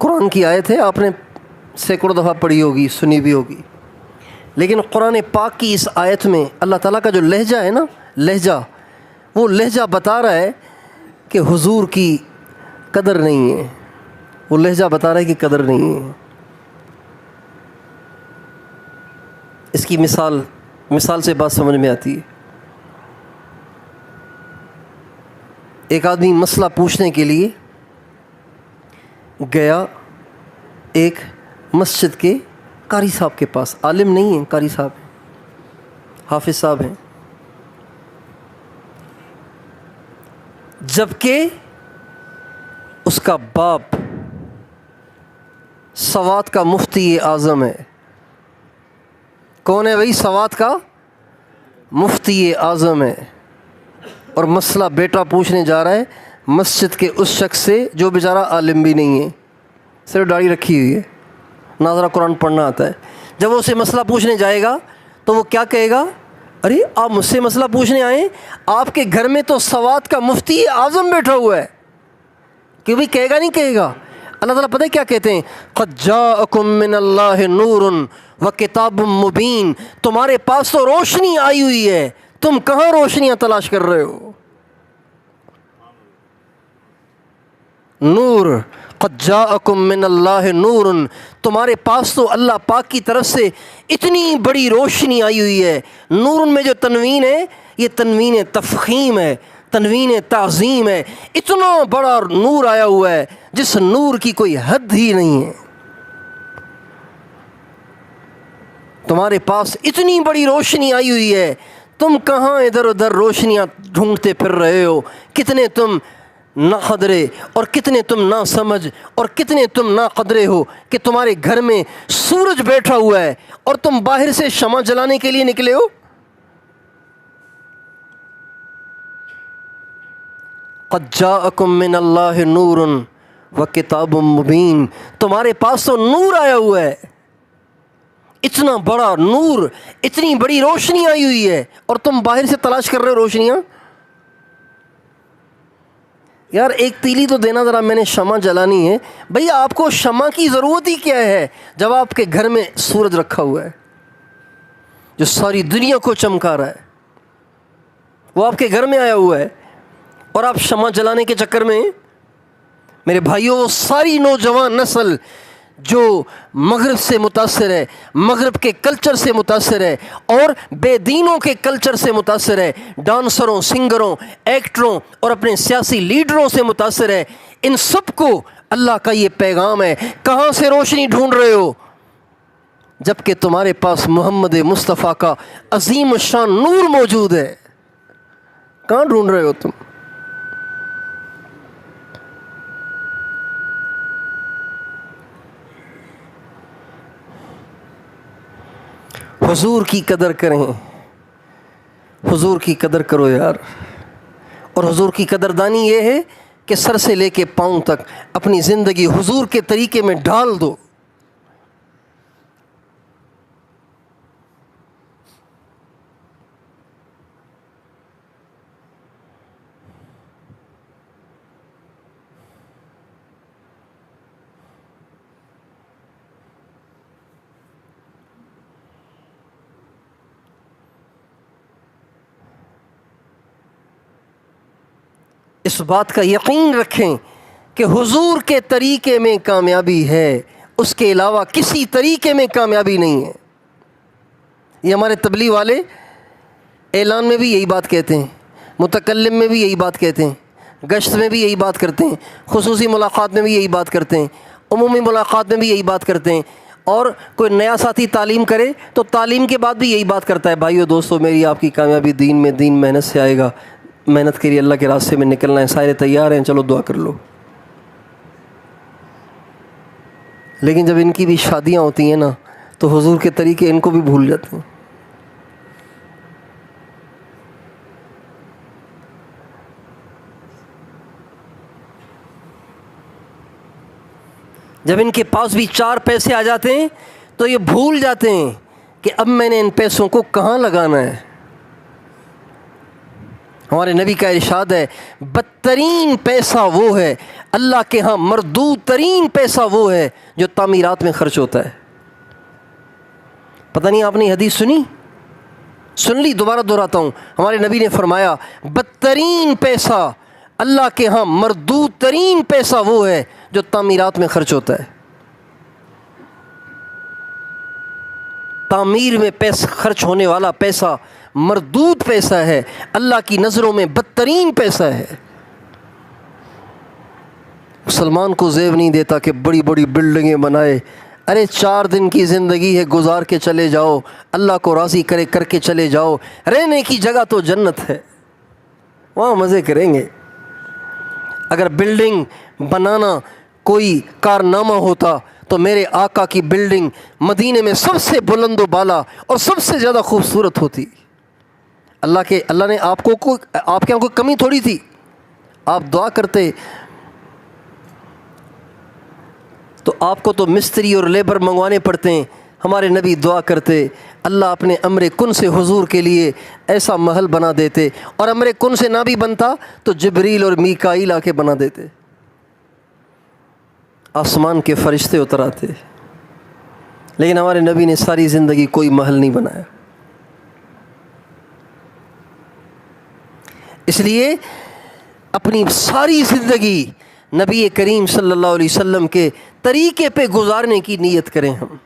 S1: قرآن کی آیت ہے، آپ نے سینکڑوں دفعہ پڑھی ہوگی، سنی بھی ہوگی، لیکن قرآن پاک کی اس آیت میں اللہ تعالیٰ کا جو لہجہ ہے نا، وہ لہجہ بتا رہا ہے کہ حضور کی قدر نہیں ہے. وہ لہجہ بتا رہا ہے کہ قدر نہیں ہے. اس کی مثال سے بات سمجھ میں آتی ہے. ایک آدمی مسئلہ پوچھنے کے لیے گیا ایک مسجد کے قاری صاحب کے پاس. عالم نہیں ہیں، قاری صاحب ہیں، حافظ صاحب ہیں. جبکہ اس کا باپ سوات کا مفتی اعظم ہے. کون ہے بھائی؟ سوات کا مفتی اعظم ہے. اور مسئلہ بیٹا پوچھنے جا رہا ہے مسجد کے اس شخص سے جو بیچارہ عالم بھی نہیں ہے، صرف داڑھی رکھی ہوئی ہے، ناظرہ قرآن پڑھنا آتا ہے. جب وہ اسے مسئلہ پوچھنے جائے گا تو وہ کیا کہے گا؟ ارے آپ مجھ سے مسئلہ پوچھنے آئے؟ آپ کے گھر میں تو سوات کا مفتی اعظم بیٹھا ہوا ہے، کہ بھائی کہے گا نہیں کہے گا؟ اللہ تعالیٰ پتہ ہے کیا کہتے ہیں؟ قد جاءکم من اللہ نور و کتاب مبین، تمہارے پاس تو روشنی آئی ہوئی ہے، تم کہاں روشنیاں تلاش کر رہے ہو؟ نور، قد جاءکم من اللہ نور، تمہارے پاس تو اللہ پاک کی طرف سے اتنی بڑی روشنی آئی ہوئی ہے۔ نور میں جو تنوین ہے یہ تنوین تفخیم ہے، تنوین تعظیم ہے، اتنا بڑا نور آیا ہوا ہے جس نور کی کوئی حد ہی نہیں ہے۔ تمہارے پاس اتنی بڑی روشنی آئی ہوئی ہے، تم کہاں ادھر ادھر روشنیاں ڈھونڈتے پھر رہے ہو؟ کتنے تم نا قدرے اور کتنے تم نا سمجھ اور کتنے تم نا قدرے ہو کہ تمہارے گھر میں سورج بیٹھا ہوا ہے اور تم باہر سے شمع جلانے کے لیے نکلے ہو۔ قد جاءکم من اللہ نور و کتاب مبین، تمہارے پاس تو نور آیا ہوا ہے، اتنا بڑا نور، اتنی بڑی روشنی آئی ہوئی ہے، اور تم باہر سے تلاش کر رہے ہو روشنیاں۔ یار ایک تیلی تو دینا ذرا، میں نے شمع جلانی ہے۔ بھئی آپ کو شمع کی ضرورت ہی کیا ہے جب آپ کے گھر میں سورج رکھا ہوا ہے جو ساری دنیا کو چمکا رہا ہے؟ وہ آپ کے گھر میں آیا ہوا ہے اور آپ شمع جلانے کے چکر میں۔ میرے بھائیوں، وہ ساری نوجوان نسل جو مغرب سے متاثر ہے، مغرب کے کلچر سے متاثر ہے اور بے دینوں کے کلچر سے متاثر ہے، ڈانسروں، سنگروں، ایکٹروں اور اپنے سیاسی لیڈروں سے متاثر ہے، ان سب کو اللہ کا یہ پیغام ہے، کہاں سے روشنی ڈھونڈ رہے ہو جبکہ تمہارے پاس محمد مصطفیٰ کا عظیم الشان نور موجود ہے؟ کہاں ڈھونڈ رہے ہو تم؟ حضور کی قدر کریں، حضور کی قدر کرو یار۔ اور حضور کی قدردانی یہ ہے کہ سر سے لے کے پاؤں تک اپنی زندگی حضور کے طریقے میں ڈال دو۔ اس بات کا یقین رکھیں کہ حضور کے طریقے میں کامیابی ہے، اس کے علاوہ کسی طریقے میں کامیابی نہیں ہے۔ یہ ہمارے تبلیغ والے اعلان میں بھی یہی بات کہتے ہیں، متکلم میں بھی یہی بات کہتے ہیں، گشت میں بھی یہی بات کرتے ہیں، خصوصی ملاقات میں بھی یہی بات کرتے ہیں، عمومی ملاقات میں بھی یہی بات کرتے ہیں، اور کوئی نیا ساتھی تعلیم کرے تو تعلیم کے بعد بھی یہی بات کرتا ہے، بھائیو دوستو میری آپ کی کامیابی دین میں، دین محنت سے آئے گا، محنت کے لیے اللہ کے راستے میں نکلنا ہے، سارے تیار ہیں، چلو دعا کر لو۔ لیکن جب ان کی بھی شادیاں ہوتی ہیں نا تو حضور کے طریقے ان کو بھی بھول جاتے ہیں۔ جب ان کے پاس بھی 4 پیسے آ جاتے ہیں تو یہ بھول جاتے ہیں کہ اب میں نے ان پیسوں کو کہاں لگانا ہے۔ ہمارے نبی کا ارشاد ہے، بدترین پیسہ وہ ہے، اللہ کے ہاں مردود ترین پیسہ وہ ہے جو تعمیرات میں خرچ ہوتا ہے۔ پتہ نہیں آپ نے حدیث سن لی؟ دوبارہ دہراتا ہوں، ہمارے نبی نے فرمایا بدترین پیسہ، اللہ کے ہاں مردود ترین پیسہ وہ ہے جو تعمیرات میں خرچ ہوتا ہے۔ تعمیر میں پیسہ خرچ ہونے والا پیسہ مردود پیسہ ہے، اللہ کی نظروں میں بدترین پیسہ ہے۔ مسلمان کو زیب نہیں دیتا کہ بڑی بڑی بلڈنگیں بنائے، ارے 4 دن کی زندگی ہے، گزار کے چلے جاؤ، اللہ کو راضی کر کے چلے جاؤ، رہنے کی جگہ تو جنت ہے، وہاں مزے کریں گے۔ اگر بلڈنگ بنانا کوئی کارنامہ ہوتا تو میرے آقا کی بلڈنگ مدینے میں سب سے بلند و بالا اور سب سے زیادہ خوبصورت ہوتی۔ اللہ نے آپ کے یہاں کوئی کمی تھوڑی تھی، آپ دعا کرتے تو آپ کو تو مستری اور لیبر منگوانے پڑتے ہیں، ہمارے نبی دعا کرتے اللہ اپنے امر کن سے حضور کے لیے ایسا محل بنا دیتے، اور امر کن سے نہ بھی بنتا تو جبریل اور میکائیل آ کے بنا دیتے، آسمان کے فرشتے اتر آتے۔ لیکن ہمارے نبی نے ساری زندگی کوئی محل نہیں بنایا۔ اس لیے اپنی ساری زندگی نبی کریم صلی اللہ علیہ وسلم کے طریقے پہ گزارنے کی نیت کریں، ہم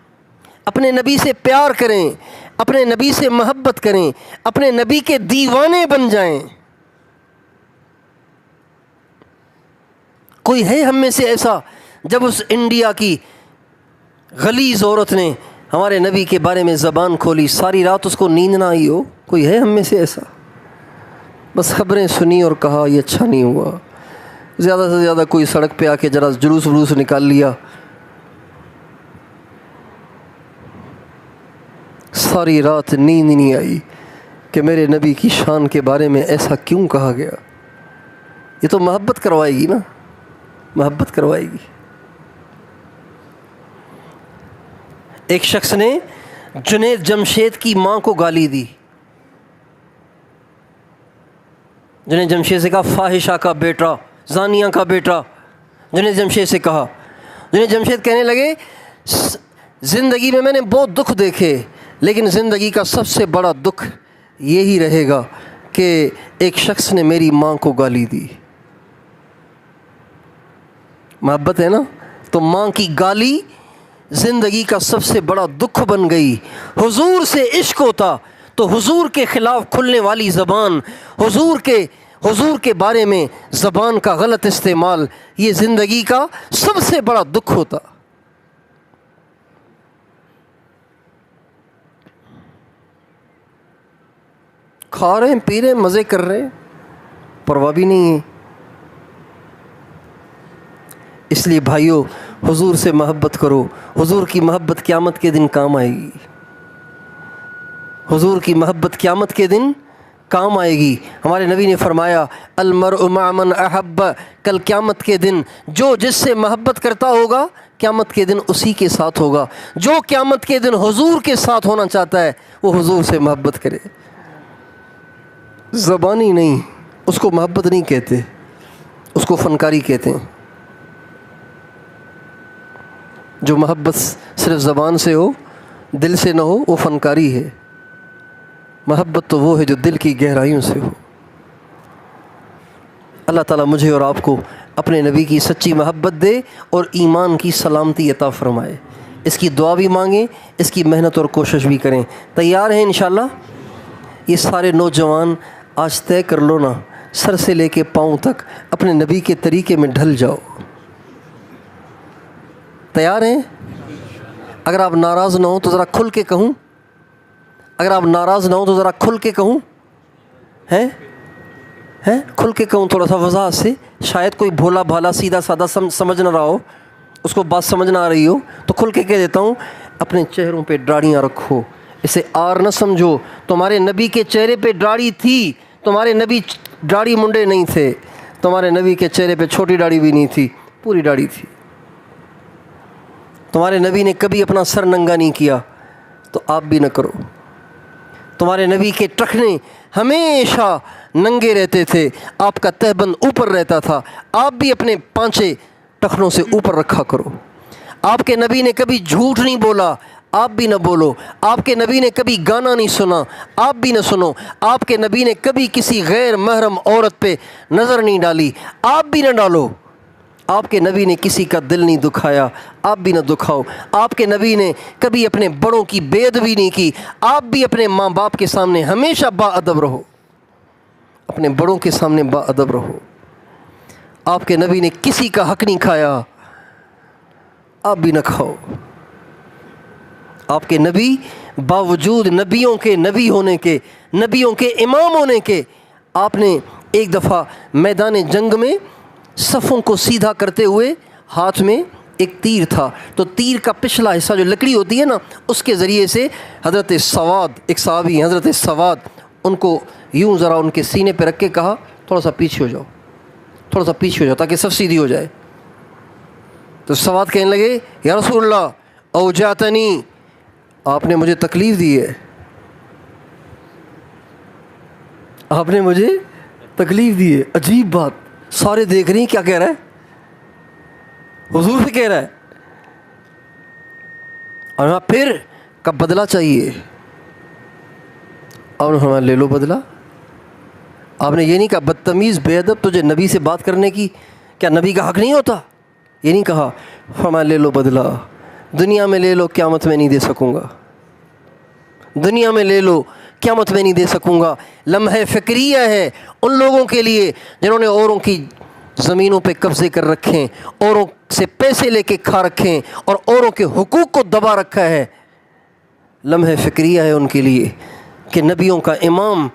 S1: اپنے نبی سے پیار کریں، اپنے نبی سے محبت کریں، اپنے نبی کے دیوانے بن جائیں۔ کوئی ہے ہم میں سے ایسا جب اس انڈیا کی غلیظ عورت نے ہمارے نبی کے بارے میں زبان کھولی ساری رات اس کو نیند نہ آئی ہو؟ کوئی ہے ہم میں سے ایسا؟ بس خبریں سنی اور کہا یہ اچھا نہیں ہوا، زیادہ سے زیادہ کوئی سڑک پہ آ کے ذرا جلوس ولوس نکال لیا، ساری رات نیند نہیں آئی کہ میرے نبی کی شان کے بارے میں ایسا کیوں کہا گیا۔ یہ تو محبت کروائے گی نا، محبت کروائے گی۔ ایک شخص نے جنید جمشید کی ماں کو گالی دی، جنید جمشید سے کہا فاحشہ کا بیٹا، زانیہ کا بیٹا، جنید جمشید سے کہا۔ جنید جمشید کہنے لگے زندگی میں نے بہت دکھ دیکھے، لیکن زندگی کا سب سے بڑا دکھ یہی رہے گا کہ ایک شخص نے میری ماں کو گالی دی۔ محبت ہے نا، تو ماں کی گالی زندگی کا سب سے بڑا دکھ بن گئی۔ حضور سے عشق ہوتا تو حضور کے خلاف کھلنے والی زبان، حضور کے بارے میں زبان کا غلط استعمال، یہ زندگی کا سب سے بڑا دکھ ہوتا۔ کھا رہے ہیں، پی رہے ہیں، مزے کر رہے ہیں، پرواہ بھی نہیں ہے۔ اس لیے بھائیو حضور سے محبت کرو، حضور کی محبت قیامت کے دن کام آئے گی، حضور کی محبت قیامت کے دن کام آئے گی۔ ہمارے نبی نے فرمایا المرء مع من احب، کل قیامت کے دن جو جس سے محبت کرتا ہوگا قیامت کے دن اسی کے ساتھ ہوگا۔ جو قیامت کے دن حضور کے ساتھ ہونا چاہتا ہے وہ حضور سے محبت کرے، زبانی نہیں، اس کو محبت نہیں کہتے، اس کو فنکاری کہتے ہیں۔ جو محبت صرف زبان سے ہو، دل سے نہ ہو، وہ فنکاری ہے۔ محبت تو وہ ہے جو دل کی گہرائیوں سے ہو۔ اللہ تعالیٰ مجھے اور آپ کو اپنے نبی کی سچی محبت دے اور ایمان کی سلامتی عطا فرمائے۔ اس کی دعا بھی مانگیں، اس کی محنت اور کوشش بھی کریں۔ تیار ہیں انشاءاللہ؟ یہ سارے نوجوان آج طے کر لو نا، سر سے لے کے پاؤں تک اپنے نبی کے طریقے میں ڈھل جاؤ۔ تیار ہیں؟ اگر آپ ناراض نہ ہوں تو ذرا کھل کے کہوں، اگر آپ ناراض نہ ہوں تو ذرا کھل کے کہوں، ہیں کھل کے کہوں تھوڑا سا وضاحت سے، شاید کوئی بھولا بھالا سیدھا سادہ سمجھ نہ رہا ہو، اس کو بات سمجھ نہ آ رہی ہو، تو کھل کے کہہ دیتا ہوں اپنے چہروں پہ داڑھیاں رکھو، اسے آر نہ سمجھو۔ تمہارے نبی کے چہرے پہ داڑھی تھی، تمہارے نبی داڑھی منڈے نہیں تھے، تمہارے نبی کے چہرے پہ چھوٹی داڑھی بھی نہیں تھی، پوری داڑھی تھی۔ تمہارے نبی نے کبھی اپنا سر ننگا نہیں کیا، تو آپ بھی نہ کرو۔ تمہارے نبی کے ٹخنے ہمیشہ ننگے رہتے تھے، آپ کا تہبند اوپر رہتا تھا، آپ بھی اپنے پانچے ٹخنوں سے اوپر رکھا کرو۔ آپ کے نبی نے کبھی جھوٹ نہیں بولا، آپ بھی نہ بولو۔ آپ کے نبی نے کبھی گانا نہیں سنا، آپ بھی نہ سنو۔ آپ کے نبی نے کبھی کسی غیر محرم عورت پہ نظر نہیں ڈالی، آپ بھی نہ ڈالو۔ آپ کے نبی نے کسی کا دل نہیں دکھایا، آپ بھی نہ دکھاؤ۔ آپ کے نبی نے کبھی اپنے بڑوں کی بے ادبی نہیں کی، آپ بھی اپنے ماں باپ کے سامنے ہمیشہ با ادب رہو، اپنے بڑوں کے سامنے با ادب رہو۔ آپ کے نبی نے کسی کا حق نہیں کھایا، آپ بھی نہ کھاؤ۔ آپ کے نبی باوجود نبیوں کے نبی ہونے کے، نبیوں کے امام ہونے کے، آپ نے ایک دفعہ میدان جنگ میں صفوں کو سیدھا کرتے ہوئے ہاتھ میں ایک تیر تھا، تو تیر کا پچھلا حصہ جو لکڑی ہوتی ہے نا، اس کے ذریعے سے حضرت سواد، ایک صحابی حضرت سواد، ان کو یوں ذرا ان کے سینے پہ رکھ کے کہا تھوڑا سا پیچھے ہو جاؤ، تھوڑا سا پیچھے ہو جاؤ تاکہ سب سیدھی ہو جائے۔ تو سواد کہنے لگے یا رسول اللہ اوجعتنی، آپ نے مجھے تکلیف دی ہے، آپ نے مجھے تکلیف دی ہے۔ عجیب بات، سارے دیکھ رہے ہیں کیا کہہ رہا ہے، حضور سے کہہ رہا ہے، اور پھر کب بدلہ چاہیے، اور ہمارا لے لو بدلہ۔ آپ نے یہ نہیں کہا بدتمیز بے ادب تجھے نبی سے بات کرنے کی کیا نبی کا حق نہیں ہوتا، یہ نہیں کہا، فرمایا لے لو بدلہ، دنیا میں لے لو قیامت میں نہیں دے سکوں گا، دنیا میں لے لو قیامت میں نہیں دے سکوں گا۔ لمحہ فکریہ ہے ان لوگوں کے لیے جنہوں نے اوروں کی زمینوں پہ قبضے کر رکھیں، اوروں سے پیسے لے کے کھا رکھیں اور اوروں کے حقوق کو دبا رکھا ہے۔ لمحہ فکریہ ہے ان کے لیے کہ نبیوں کا امام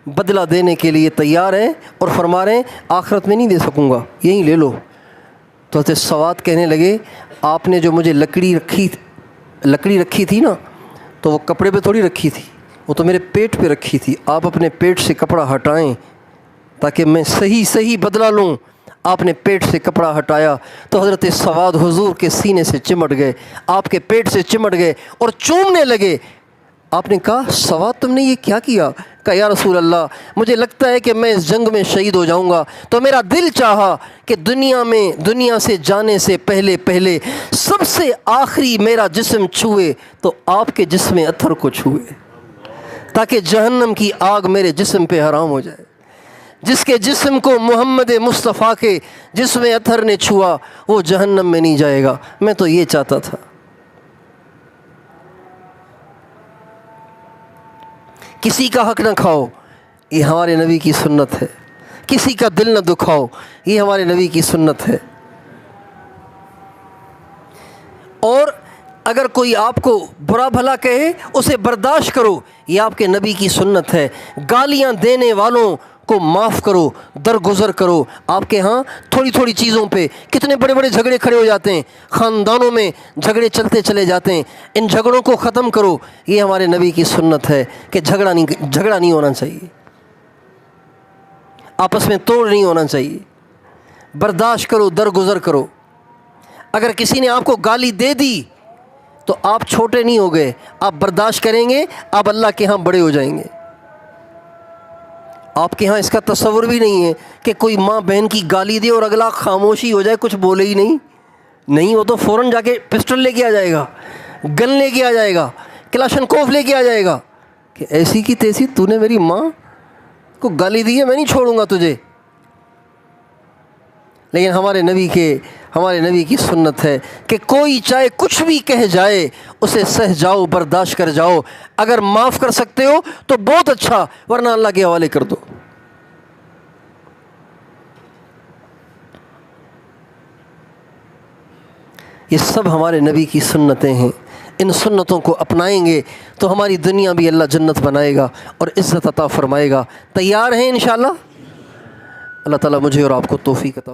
S1: بدلہ دینے کے لیے تیار ہے اور فرما رہے ہیں آخرت میں نہیں دے سکوں گا، یہیں لے لو۔ تو حضرت سواد کہنے لگے آپ نے جو مجھے لکڑی رکھی تھی نا، تو وہ کپڑے پہ تھوڑی رکھی تھی، وہ تو میرے پیٹ پہ رکھی تھی، آپ اپنے پیٹ سے کپڑا ہٹائیں تاکہ میں صحیح بدلہ لوں۔ آپ نے پیٹ سے کپڑا ہٹایا تو حضرت سواد حضور کے سینے سے چمٹ گئے، آپ کے پیٹ سے چمٹ گئے اور چومنے لگے۔ آپ نے کہا سواد تم نے یہ کیا کیا؟ کہا یا رسول اللہ مجھے لگتا ہے کہ میں اس جنگ میں شہید ہو جاؤں گا، تو میرا دل چاہا کہ دنیا سے جانے سے پہلے سب سے آخری میرا جسم چھوئے تو آپ کے جسم اطہر کو چھوئے، تاکہ جہنم کی آگ میرے جسم پہ حرام ہو جائے۔ جس کے جسم کو محمد مصطفیٰ کے جسم اطہر نے چھوا وہ جہنم میں نہیں جائے گا۔ میں تو یہ چاہتا تھا۔ کسی کا حق نہ کھاؤ، یہ ہمارے نبی کی سنت ہے۔ کسی کا دل نہ دکھاؤ، یہ ہمارے نبی کی سنت ہے۔ اور اگر کوئی آپ کو برا بھلا کہے اسے برداشت کرو، یہ آپ کے نبی کی سنت ہے۔ گالیاں دینے والوں کو معاف کرو، درگزر کرو۔ آپ کے ہاں تھوڑی چیزوں پہ کتنے بڑے جھگڑے کھڑے ہو جاتے ہیں، خاندانوں میں جھگڑے چلتے چلے جاتے ہیں۔ ان جھگڑوں کو ختم کرو، یہ ہمارے نبی کی سنت ہے کہ جھگڑا نہیں ہونا چاہیے، آپس میں توڑ نہیں ہونا چاہیے۔ برداشت کرو، درگزر کرو۔ اگر کسی نے آپ کو گالی دے دی تو آپ چھوٹے نہیں ہو گئے، آپ برداشت کریں گے، آپ اللہ کے ہاں بڑے ہو جائیں گے۔ آپ کے ہاں اس کا تصور بھی نہیں ہے کہ کوئی ماں بہن کی گالی دے اور اگلا خاموشی ہو جائے، کچھ بولے ہی نہیں، وہ تو فوراً جا کے پسٹل لے کے آ جائے گا، گن لے کے آ جائے گا، کلاشن کوف لے کے آ جائے گا کہ ایسی کی تیسی تو نے میری ماں کو گالی دی ہے، میں نہیں چھوڑوں گا تجھے۔ لیکن ہمارے نبی کی سنت ہے کہ کوئی چاہے کچھ بھی کہہ جائے اسے سہ جاؤ، برداشت کر جاؤ۔ اگر معاف کر سکتے ہو تو بہت اچھا، ورنہ اللہ کے حوالے کر دو۔ یہ سب ہمارے نبی کی سنتیں ہیں۔ ان سنتوں کو اپنائیں گے تو ہماری دنیا بھی اللہ جنت بنائے گا اور عزت عطا فرمائے گا۔ تیار ہیں انشاءاللہ؟ اللہ تعالیٰ مجھے اور آپ کو توفیق عطا